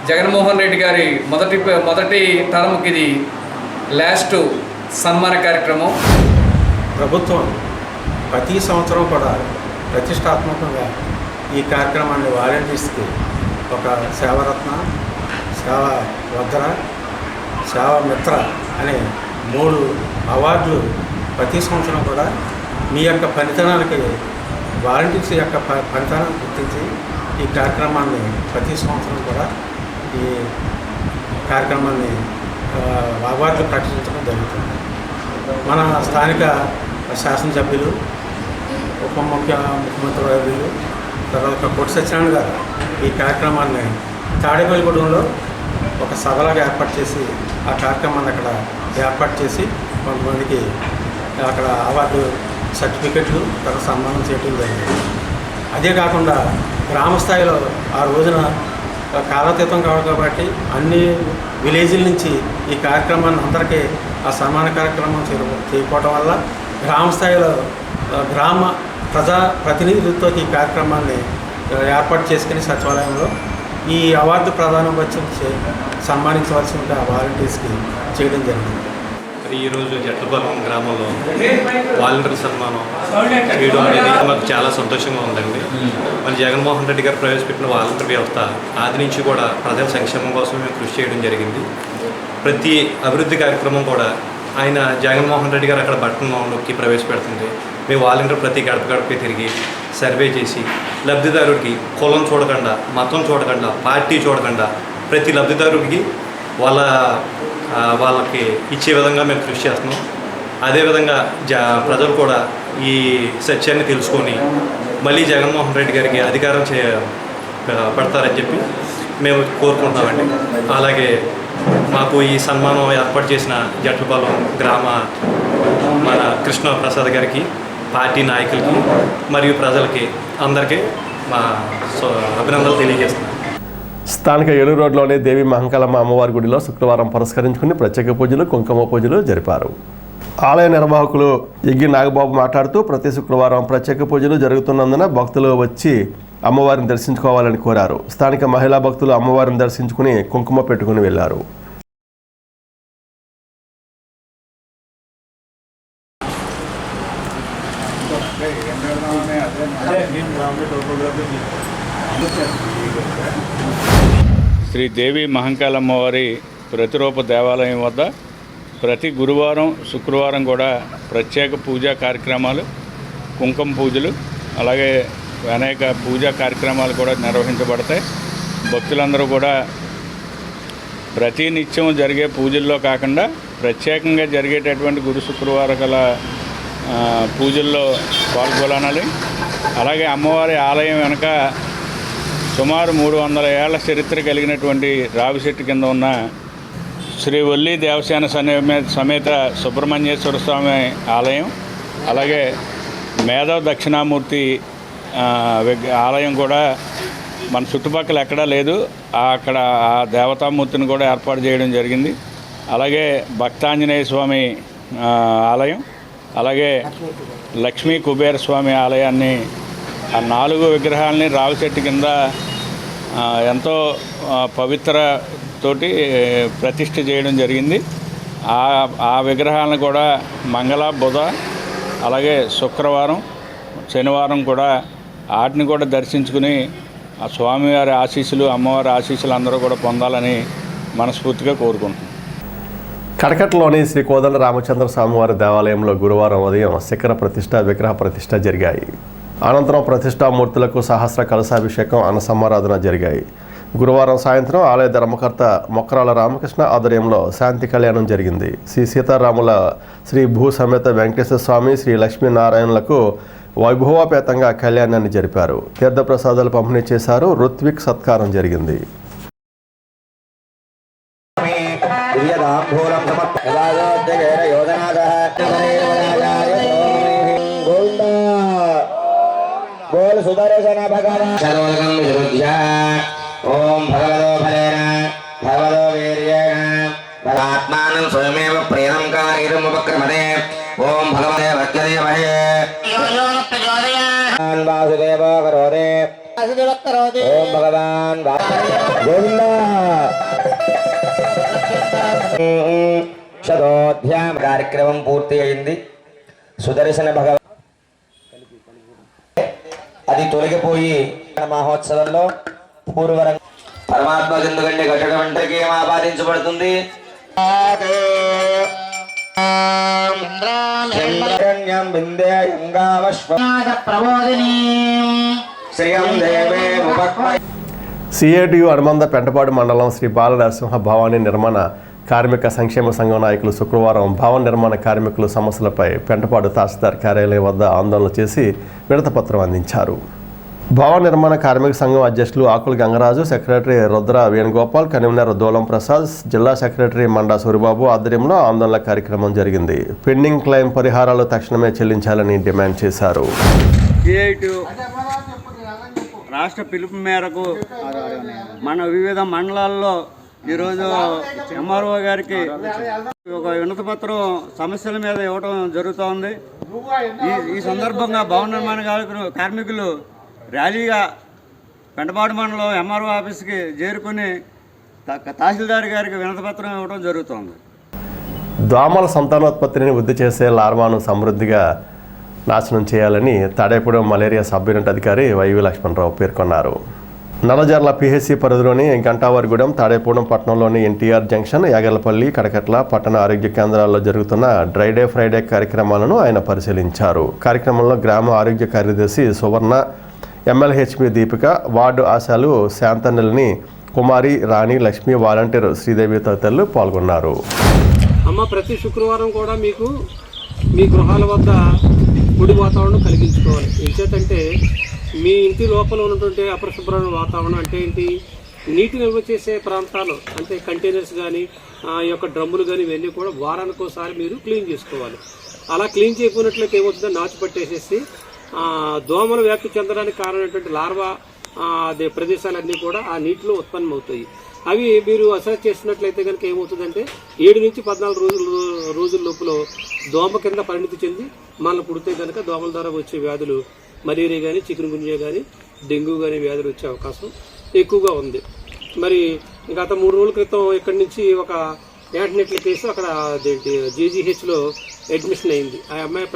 జగన్మోహన్ రెడ్డి గారి మొదటి టర్మ్కి ఇది లాస్ట్ సన్మాన కార్యక్రమం. ప్రభుత్వం ప్రతి సంవత్సరం కూడా ప్రతిష్టాత్మకంగా ఈ కార్యక్రమాన్ని వాలంటీర్స్కి ఒక సేవరత్న సేవా వద్ర, సేవా మిత్ర అనే 3 అవార్డులు ప్రతి సంవత్సరం కూడా మీ యొక్క పనితనానికి వాలంటీర్స్ యొక్క పనితనాన్ని గుర్తించి ఈ కార్యక్రమాన్ని ప్రతి సంవత్సరం కూడా ఈ కార్యక్రమాన్ని అవార్డులు ప్రకటించడం జరుగుతుంది. మన స్థానిక శాసనసభ్యులు, ముఖ్యమంత్రి వర్యులు, తర్వాత కొట్టు సత్యనారాయణ గారు ఈ కార్యక్రమాన్ని తాడేపల్లిగూడెంలో ఒక సభలాగా ఏర్పాటు చేసి ఆ కార్యక్రమాన్ని అక్కడ ఏర్పాటు చేసి కొంతమందికి అక్కడ అవార్డు సర్టిఫికెట్లు తర్వాత సన్మానం చేయడం జరిగింది. అదే కాకుండా గ్రామ స్థాయిలో ఆ రోజున కాలాతీతం కావాలి కాబట్టి అన్ని విలేజ్ల నుంచి ఈ కార్యక్రమాన్ని అందరికీ ఆ సన్మాన కార్యక్రమం చేయకపోవడం వల్ల గ్రామ స్థాయిలో గ్రామ ప్రతినిధులతో ఈ కార్యక్రమాన్ని ఏర్పాటు చేసుకుని సచివాలయంలో ఈ అవార్డు ప్రదానం వచ్చి సన్మానించవలసిందిగా వాలంటీర్స్కి చేయడం జరిగింది. ఈరోజు జట్లపాలెం గ్రామంలో వాలంటీర్ సన్మానం చేయడం అనేది మాకు చాలా సంతోషంగా ఉందండి. మన జగన్మోహన్ రెడ్డి గారు ప్రవేశపెట్టిన వాలంటీర్ వ్యవస్థ ఆది నుంచి కూడా ప్రజల సంక్షేమం కోసం మేము కృషి చేయడం జరిగింది. ప్రతి అభివృద్ధి కార్యక్రమం కూడా ఆయన జగన్మోహన్ రెడ్డి గారు అక్కడ బటన్ నొక్కి ప్రవేశపెడుతుంది. మేము వాలంటీర్ ప్రతి గడప గడపకి తిరిగి సర్వే చేసి లబ్ధిదారుడికి కులం చూడకుండా, మతం చూడకుండా, పార్టీ చూడకుండా ప్రతి లబ్ధిదారుడికి వాళ్ళకి ఇచ్చే విధంగా మేము కృషి చేస్తున్నాం. అదేవిధంగా ప్రజలు కూడా ఈ సత్యాన్ని తెలుసుకొని మళ్ళీ జగన్మోహన్ రెడ్డి గారికి అధికారం పడతారని చెప్పి మేము కోరుకుంటున్నామండి. అలాగే మాకు ఈ సన్మానం ఏర్పాటు చేసిన జట్లపాలెం గ్రామ మన కృష్ణ ప్రసాద్ గారికి, పార్టీ నాయకులకి మరియు ప్రజలకి అందరికీ మా అభినందనలు తెలియజేస్తున్నాను. స్థానిక ఏలూరు రోడ్లోని దేవి మహంకాళమ్మ అమ్మవారి గుడిలో శుక్రవారం పురస్కరించుకుని ప్రత్యేక పూజలు, కుంకుమ పూజలు జరిపారు. ఆలయ నిర్వాహకులు ఎగ్గి నాగబాబు మాట్లాడుతూ ప్రతి శుక్రవారం ప్రత్యేక పూజలు జరుగుతున్నందున భక్తులు వచ్చి అమ్మవారిని దర్శించుకోవాలని కోరారు. స్థానిక మహిళా భక్తులు అమ్మవారిని దర్శించుకుని కుంకుమ పెట్టుకుని వెళ్లారు. శ్రీ దేవి మహంకాళమ్మవారి ప్రతిరూప దేవాలయం వద్ద ప్రతి గురువారం, శుక్రవారం కూడా ప్రత్యేక పూజా కార్యక్రమాలు, కుంకుమ పూజలు, అలాగే అనేక పూజా కార్యక్రమాలు కూడా నిర్వహించబడతాయి. భక్తులందరూ కూడా ప్రతి నిత్యం జరిగే పూజల్లో కాకుండా ప్రత్యేకంగా జరిగేటటువంటి గురు శుక్రవారాల పూజల్లో పాల్గొనాలి. అలాగే అమ్మవారి ఆలయం వెనుక సుమారు 300 ఏళ్ల చరిత్ర కలిగినటువంటి రావిశెట్టు కింద ఉన్న శ్రీ వల్లి దేవసేన సమేత సుబ్రహ్మణ్యేశ్వర స్వామి ఆలయం, అలాగే మేధవ దక్షిణామూర్తి ఆలయం కూడా మన చుట్టుపక్కల ఎక్కడా లేదు. అక్కడ ఆ దేవతామూర్తిని కూడా ఏర్పాటు చేయడం జరిగింది. అలాగే భక్తాంజనేయ స్వామి ఆలయం, అలాగే లక్ష్మీ కుబేర స్వామి ఆలయాన్ని, ఆ 4 విగ్రహాలని రావిశెట్టు కింద ఎంతో పవిత్రతోటి ప్రతిష్ఠ చేయడం జరిగింది. ఆ విగ్రహాలను కూడా మంగళ, బుధ, అలాగే శుక్రవారం, శనివారం కూడా వాటిని కూడా దర్శించుకుని ఆ స్వామివారి ఆశీస్సులు, అమ్మవారి ఆశీస్సులు అందరూ కూడా పొందాలని మనస్ఫూర్తిగా కోరుకుంటున్నాం. కడకట్లోని శ్రీ కోదండ రామచంద్ర స్వామివారి దేవాలయంలో గురువారం ఉదయం శిఖర ప్రతిష్ట, విగ్రహ ప్రతిష్ట జరిగాయి. అనంతరం ప్రతిష్టామూర్తులకు సహస్ర కలశాభిషేకం, అన్నసమారాధన జరిగాయి. గురువారం సాయంత్రం ఆలయ ధర్మకర్త మొక్కరాల రామకృష్ణ ఆధ్వర్యంలో శాంతి కళ్యాణం జరిగింది. శ్రీ సీతారాముల, శ్రీ భూ సమేత వెంకటేశ్వర స్వామి, శ్రీ లక్ష్మీనారాయణలకు వైభవోపేతంగా కళ్యాణాన్ని జరిపారు. తీర్థప్రసాదాలు పంపిణీ చేశారు. ఋత్విక్ సత్కారం జరిగింది. సుదర్శన ఓం భగవతో ఫలేన భగవతో వీర్యేణ ఆత్మానం స్వయమేవ ప్రేరం కారిముపక్రమతే ఓం భగవతే భక్తదేవహే వాసుదేవో కరోతే ఓం భగవాన్ గోవింద శతోధ్యాయ కార్యక్రమం పూర్తి అయింది. సుదర్శన భగవాన్ అది తొలగిపోయి మహోత్సవంలో పూర్వరంగం పరమాత్మ సింధుగండి కట్టడం ఒంటరికి ఏం ఆపాదించబడుతుంది? సిఐటియు అనుబంధ పెంటపాడు మండలం శ్రీ బాల నరసింహ భవానీ నిర్మాణ కార్మిక సంక్షేమ సంఘం నాయకులు శుక్రవారం భవన నిర్మాణ కార్మికుల సమస్యలపై పెంటపాడు తహసీల్దార్ కార్యాలయం వద్ద ఆందోళన చేసి వినతిపత్రం అందించారు. భవన నిర్మాణ కార్మిక సంఘం అధ్యక్షులు ఆకుల గంగరాజు, సెక్రటరీ రుద్ర వేణుగోపాల్, కన్వీనర్ దోలం ప్రసాద్, జిల్లా సెక్రటరీ మండా సూరిబాబు ఆధ్వర్యంలో ఆందోళన కార్యక్రమం జరిగింది. పెండింగ్ క్లెయిమ్ పరిహారాలు తక్షణమే చెల్లించాలని డిమాండ్ చేశారు. రాష్ట్ర పిలుపు మేరకు మన వివిధ మండలాల్లో ఈరోజు ఎంఆర్ఓ గారికి ఒక వినతిపత్రం సమస్యల మీద ఇవ్వడం జరుగుతోంది. ఈ సందర్భంగా భవన నిర్మాణ కార్మికులు ర్యాలీగా పెంటపాడు మండలం ఎంఆర్ఓ ఆఫీస్కి చేరుకుని తహసీల్దార్ గారికి వినతిపత్రం ఇవ్వడం జరుగుతోంది. దోమల సంతానోత్పత్తిని వృద్ధి చేసే లార్వాను సమృద్ధిగా నాశనం చేయాలని తాడేపూడెం మలేరియా సబ్ యూనిట్ అధికారి వైవి లక్ష్మణరావు పేర్కొన్నారు. నల్లజర్ల పిహెచ్సి పరిధిలోని గంటావారిగూడెం, తాడేపూడెం పట్టణంలోని ఎన్టీఆర్ జంక్షన్, యాగలపల్లి, కడకట్ల పట్టణ ఆరోగ్య కేంద్రాల్లో జరుగుతున్న డ్రై డే ఫ్రైడే కార్యక్రమాలను ఆయన పరిశీలించారు. కార్యక్రమంలో గ్రామ ఆరోగ్య కార్యదర్శి సువర్ణ, ఎమ్మెల్యేహెచ్పి దీపిక, వార్డు ఆశాలు శాంతనల్ని, కుమారి, రాణి, లక్ష్మి, వాలంటీర్ శ్రీదేవి తదితరులు పాల్గొన్నారు. అమ్మ ప్రతి శుక్రవారం కూడా మీకు మీ గృహాల వద్ద పొడి వాతావరణం కలిగించుకోవాలి. ఎంచేతంటే మీ ఇంటి లోపల ఉన్నటువంటి అపరిశుభ్రమైన వాతావరణం అంటే ఏంటి, నీటి నిల్వ చేసే ప్రాంతాలు అంటే కంటైనర్స్ కానీ ఈ యొక్క డ్రమ్ములు కానీ ఇవన్నీ కూడా వారానికి ఒకసారి మీరు క్లీన్ చేసుకోవాలి. అలా క్లీన్ చేయకున్నట్లయితే ఏమవుతుందో నాచు పట్టేసేసి దోమలు వ్యాప్తి చెందడానికి కారణమైనటువంటి లార్వా అదే ప్రదేశాలన్నీ కూడా ఆ నీటిలో ఉత్పన్నమవుతాయి. అవి మీరు అసెస్ చేసినట్లయితే కనుక ఏమవుతుందంటే 7 నుంచి 14 రోజుల లోపల దోమ కింద పరిణితి చెంది మనల్ని పుడితే కనుక దోమల ద్వారా వచ్చే వ్యాధులు మలేరియా కానీ, చికెన్ గున్యా కానీ, డెంగ్యూ కానీ వ్యాధులు వచ్చే అవకాశం ఎక్కువగా ఉంది. మరి గత 3 రోజుల క్రితం ఇక్కడి నుంచి ఒక యాంటీనెట్ల కేసు అక్కడ జీజీహెచ్లో అడ్మిషన్ అయింది. ఆ అమ్మాయి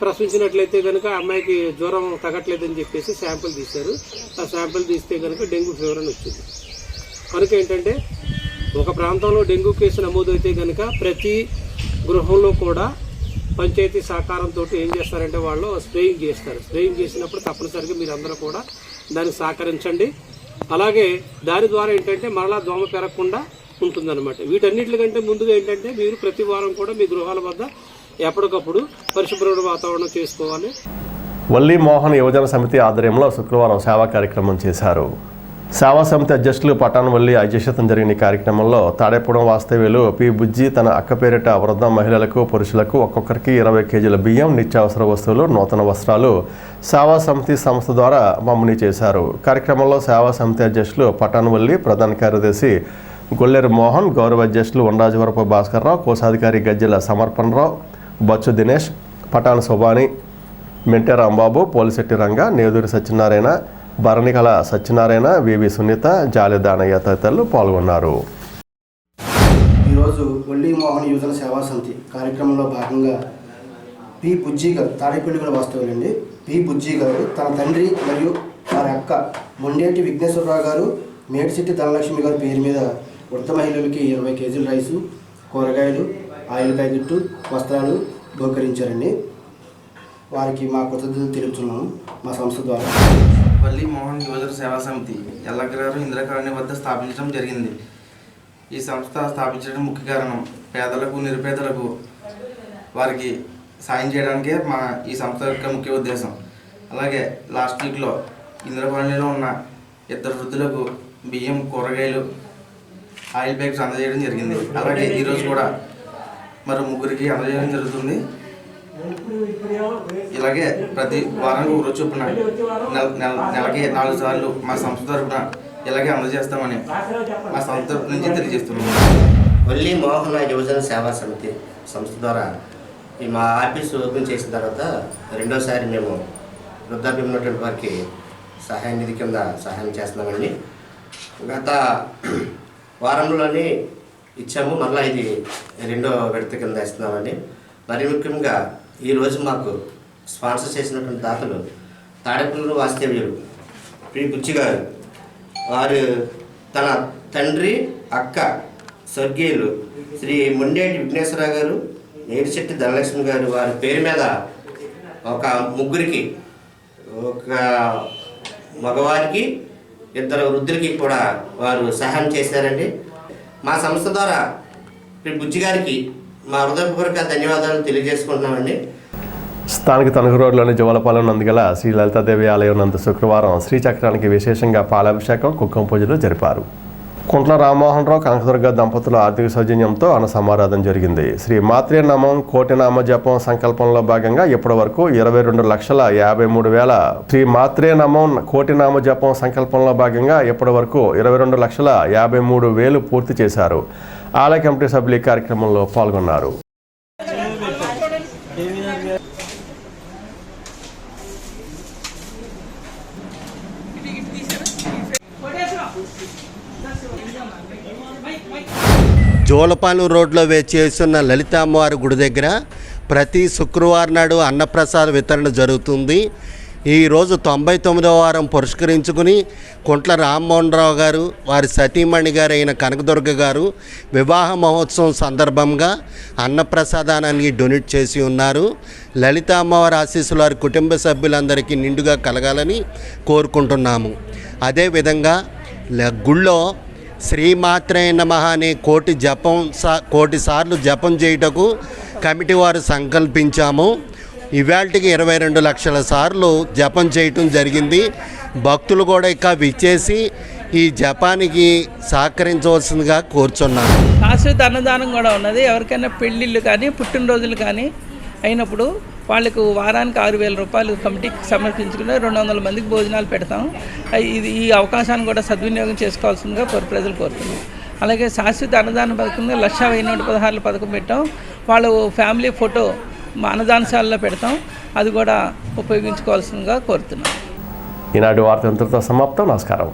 ప్రసవించినట్లయితే కనుక ఆ అమ్మాయికి జ్వరం తగ్గట్లేదని చెప్పేసి శాంపుల్ తీశారు. ఆ శాంపుల్ తీస్తే కనుక డెంగ్యూ ఫీవర్ అని వచ్చింది. కనుక ఏంటంటే ఒక ప్రాంతంలో డెంగ్యూ కేసు నమోదైతే కనుక ప్రతి గృహంలో కూడా పంచాయతీ సహకారంతో ఏం చేస్తారంటే వాళ్ళు స్ప్రేయింగ్ చేస్తారు. స్ప్రేయింగ్ చేసినప్పుడు తప్పనిసరిగా మీరందరూ కూడా దానికి సహకరించండి. అలాగే దాని ద్వారా ఏంటంటే మరలా దోమ పెరగకుండా ఉంటుందన్నమాట. వీటన్నిటికంటే ముందుగా ఏంటంటే మీరు ప్రతి వారం కూడా మీ గృహాల వద్ద ఎప్పటికప్పుడు పరిశుభ్రమైన వాతావరణం చేసుకోవాలి. వల్లి మోహన్ యువజన సమితి ఆధ్వర్యంలో శుక్రవారం సేవా కార్యక్రమం చేశారు. సేవా సమితి అధ్యక్షులు పటాన్ వల్లి అధ్యక్షతన జరిగిన కార్యక్రమంలో తాడేపూడెం వాస్తవ్యులు పి బుజ్జి తన అక్క పేరిట వృద్ధ మహిళలకు, పురుషులకు ఒక్కొక్కరికి 20 కేజీల బియ్యం, నిత్యావసర వస్తువులు, నూతన వస్త్రాలు సేవా సమితి సంస్థ ద్వారా పంపిణీ చేశారు. కార్యక్రమంలో సేవా సమితి అధ్యక్షులు పటాన్ వల్లి, ప్రధాన కార్యదర్శి గొల్లెరు మోహన్, గౌరవ అధ్యక్షులు ఉండ్రాజవరపు భాస్కర్రావు, కోశాధికారి గజ్జెల సమర్పణరావు, బచ్చు దినేష్, పటాన్ సుబాని, మెంటే రాంబాబు, పోలిశెట్టి రంగ, నేదూరి సత్యనారాయణ, భరణికల సత్యనారాయణ, వివి సునీత, జాలి దానయ్య తదితరులు పాల్గొన్నారు. ఈరోజు వల్లి మోహన్ యువజన సేవా సమితి కార్యక్రమంలో భాగంగా పి బుజ్జి గారు, తాడేపల్లిగూడ వాస్తవ్యులండి, పి బుజ్జి గారు తన తండ్రి మరియు వారి అక్క మొండేటి విఘ్నేశ్వరరావు గారు, మేడిశెట్టి ధనలక్ష్మి గారి పేరు మీద వృద్ధ మహిళలకి 20 కేజీల రైసు, కూరగాయలు, ఆయిల్ ప్యాకెట్టు, వస్త్రాలు బహుకరించారండి. వారికి మా కృతజ్ఞతలు తెలుపుతున్నాము మా సంస్థ ద్వారా. వల్లి మోహన్ యువజన సేవా సమితి ఎల్లగ్రహారం ఇందిరాకాలనీ వద్ద స్థాపించడం జరిగింది. ఈ సంస్థ స్థాపించడం ముఖ్య కారణం పేదలకు, నిరుపేదలకు వారికి సాయం చేయడానికే ఈ సంస్థ యొక్క ముఖ్య ఉద్దేశం. అలాగే లాస్ట్ వీక్లో ఇందిరాకాలనీలో ఉన్న 2 వృద్ధులకు బియ్యం, కూరగాయలు, ఆయిల్ ప్యాకెట్స్ అందజేయడం జరిగింది. అలాగే ఈరోజు కూడా మరో 3కి అందజేయడం జరుగుతుంది. ఇలాగే ప్రతి వారానికి 1 రోజు చొప్పున నెలకి 4 సార్లు మా సంస్థ తరఫున ఇలాగే అందజేస్తామని మా సంస్థ తరఫు నుంచి తెలియజేస్తున్నాము. వల్లి మోహన్ యువజన సేవా సమితి సంస్థ ద్వారా మా ఆఫీసు ఓపెన్ చేసిన తర్వాత రెండోసారి మేము వృద్ధాప్యం ఉన్నటువంటి వారికి సహాయ నిధి కింద సహాయం చేస్తున్నామండి. గత వారంలోనే ఇచ్చాము, మళ్ళీ ఇది 2వ విడత కింద ఇస్తున్నామండి. మరి ముఖ్యంగా ఈరోజు మాకు స్పాన్సర్ చేసినటువంటి దాతలు తాడేపల్లి వాస్తవ్యులు పి బుజ్జి గారు వారు తన తండ్రి అక్క స్వర్గీయులు శ్రీ మొండేటి విఘ్నేశ్వరరావు గారు, నేటిశెట్టి ధనలక్ష్మి గారు వారి పేరు మీద ఒక ముగ్గురికి, ఒక మగవారికి, 2 వృద్ధులకి కూడా వారు సహాయం చేశారండి. మా సంస్థ ద్వారా బుజ్జి గారికి మా హృదయపూర్వక ధన్యవాదాలు తెలియజేసుకుంటున్నామండి. స్థానిక తణుకు రోడ్లోని జువలపాలెం నందుగల శ్రీ లలితాదేవి ఆలయం నందు శుక్రవారం శ్రీచక్రానికి విశేషంగా పాలాభిషేకం, కుంకుమ పూజలు జరిపారు. కుంట్ల రామ్మోహన్ రావు, కనకదుర్గ దంపతుల ఆర్థిక సౌజన్యంతో అన్న సమారాధన జరిగింది. శ్రీ మాత్రే నమం కోటి నామ జపం సంకల్పంలో భాగంగా ఇప్పటి వరకు 22,53,000 శ్రీ మాత్రే నమం కోటి నామ జపం సంకల్పంలో భాగంగా ఇప్పటి వరకు 22,53,000 పూర్తి చేశారు. ఆలయ కమిటీ సభ్యులు ఈ కార్యక్రమంలో పాల్గొన్నారు. జోలపాలెం రోడ్లో వేచేస్తున్న లలిత అమ్మవారి గుడి దగ్గర ప్రతి శుక్రవారం నాడు అన్నప్రసాద వితరణ జరుగుతుంది. ఈరోజు 99వ వారం పురస్కరించుకుని కుంట్ల రామ్మోహన్ రావు గారు, వారి సతీమణి గారు అయిన కనకదుర్గ గారు వివాహ మహోత్సవం సందర్భంగా అన్నప్రసాదాన్ని డొనేట్ చేసి ఉన్నారు. లలిత అమ్మవారి ఆశీస్సులు వారి కుటుంబ సభ్యులందరికీ నిండుగా కలగాలని కోరుకుంటున్నాము. అదేవిధంగా గుళ్ళో శ్రీమాత్రే నమః అనే కోటి సార్లు జపం చేయుటకు కమిటీ వారు సంకల్పించాము. ఇవాళకి 22 లక్షల సార్లు జపం చేయటం జరిగింది. భక్తులు కూడా ఇక విచ్చేసి ఈ జపానికి సహకరించవలసిందిగా కోరుచున్నాను. శాశ్వత అన్నదానం కూడా ఉన్నది. ఎవరికైనా పెళ్ళిళ్ళు కానీ పుట్టినరోజులు కానీ అయినప్పుడు వాళ్ళకు వారానికి 6,000 రూపాయలు కమిటీకి సమర్పించుకుని 200 మందికి భోజనాలు పెడతాం. ఈ అవకాశాన్ని కూడా సద్వినియోగం చేసుకోవాల్సిందిగా ప్రజలు కోరుతున్నాం. అలాగే శాశ్వత అన్నదాన పథకంగా 1,116 పథకం పెట్టాం. వాళ్ళు ఫ్యామిలీ ఫోటో మా అన్నదానశాలలో పెడతాం. అది కూడా ఉపయోగించుకోవాల్సిందిగా కోరుతున్నాం. ఈనాటి వార్త ఇంతటితో సమాప్తం. నమస్కారం.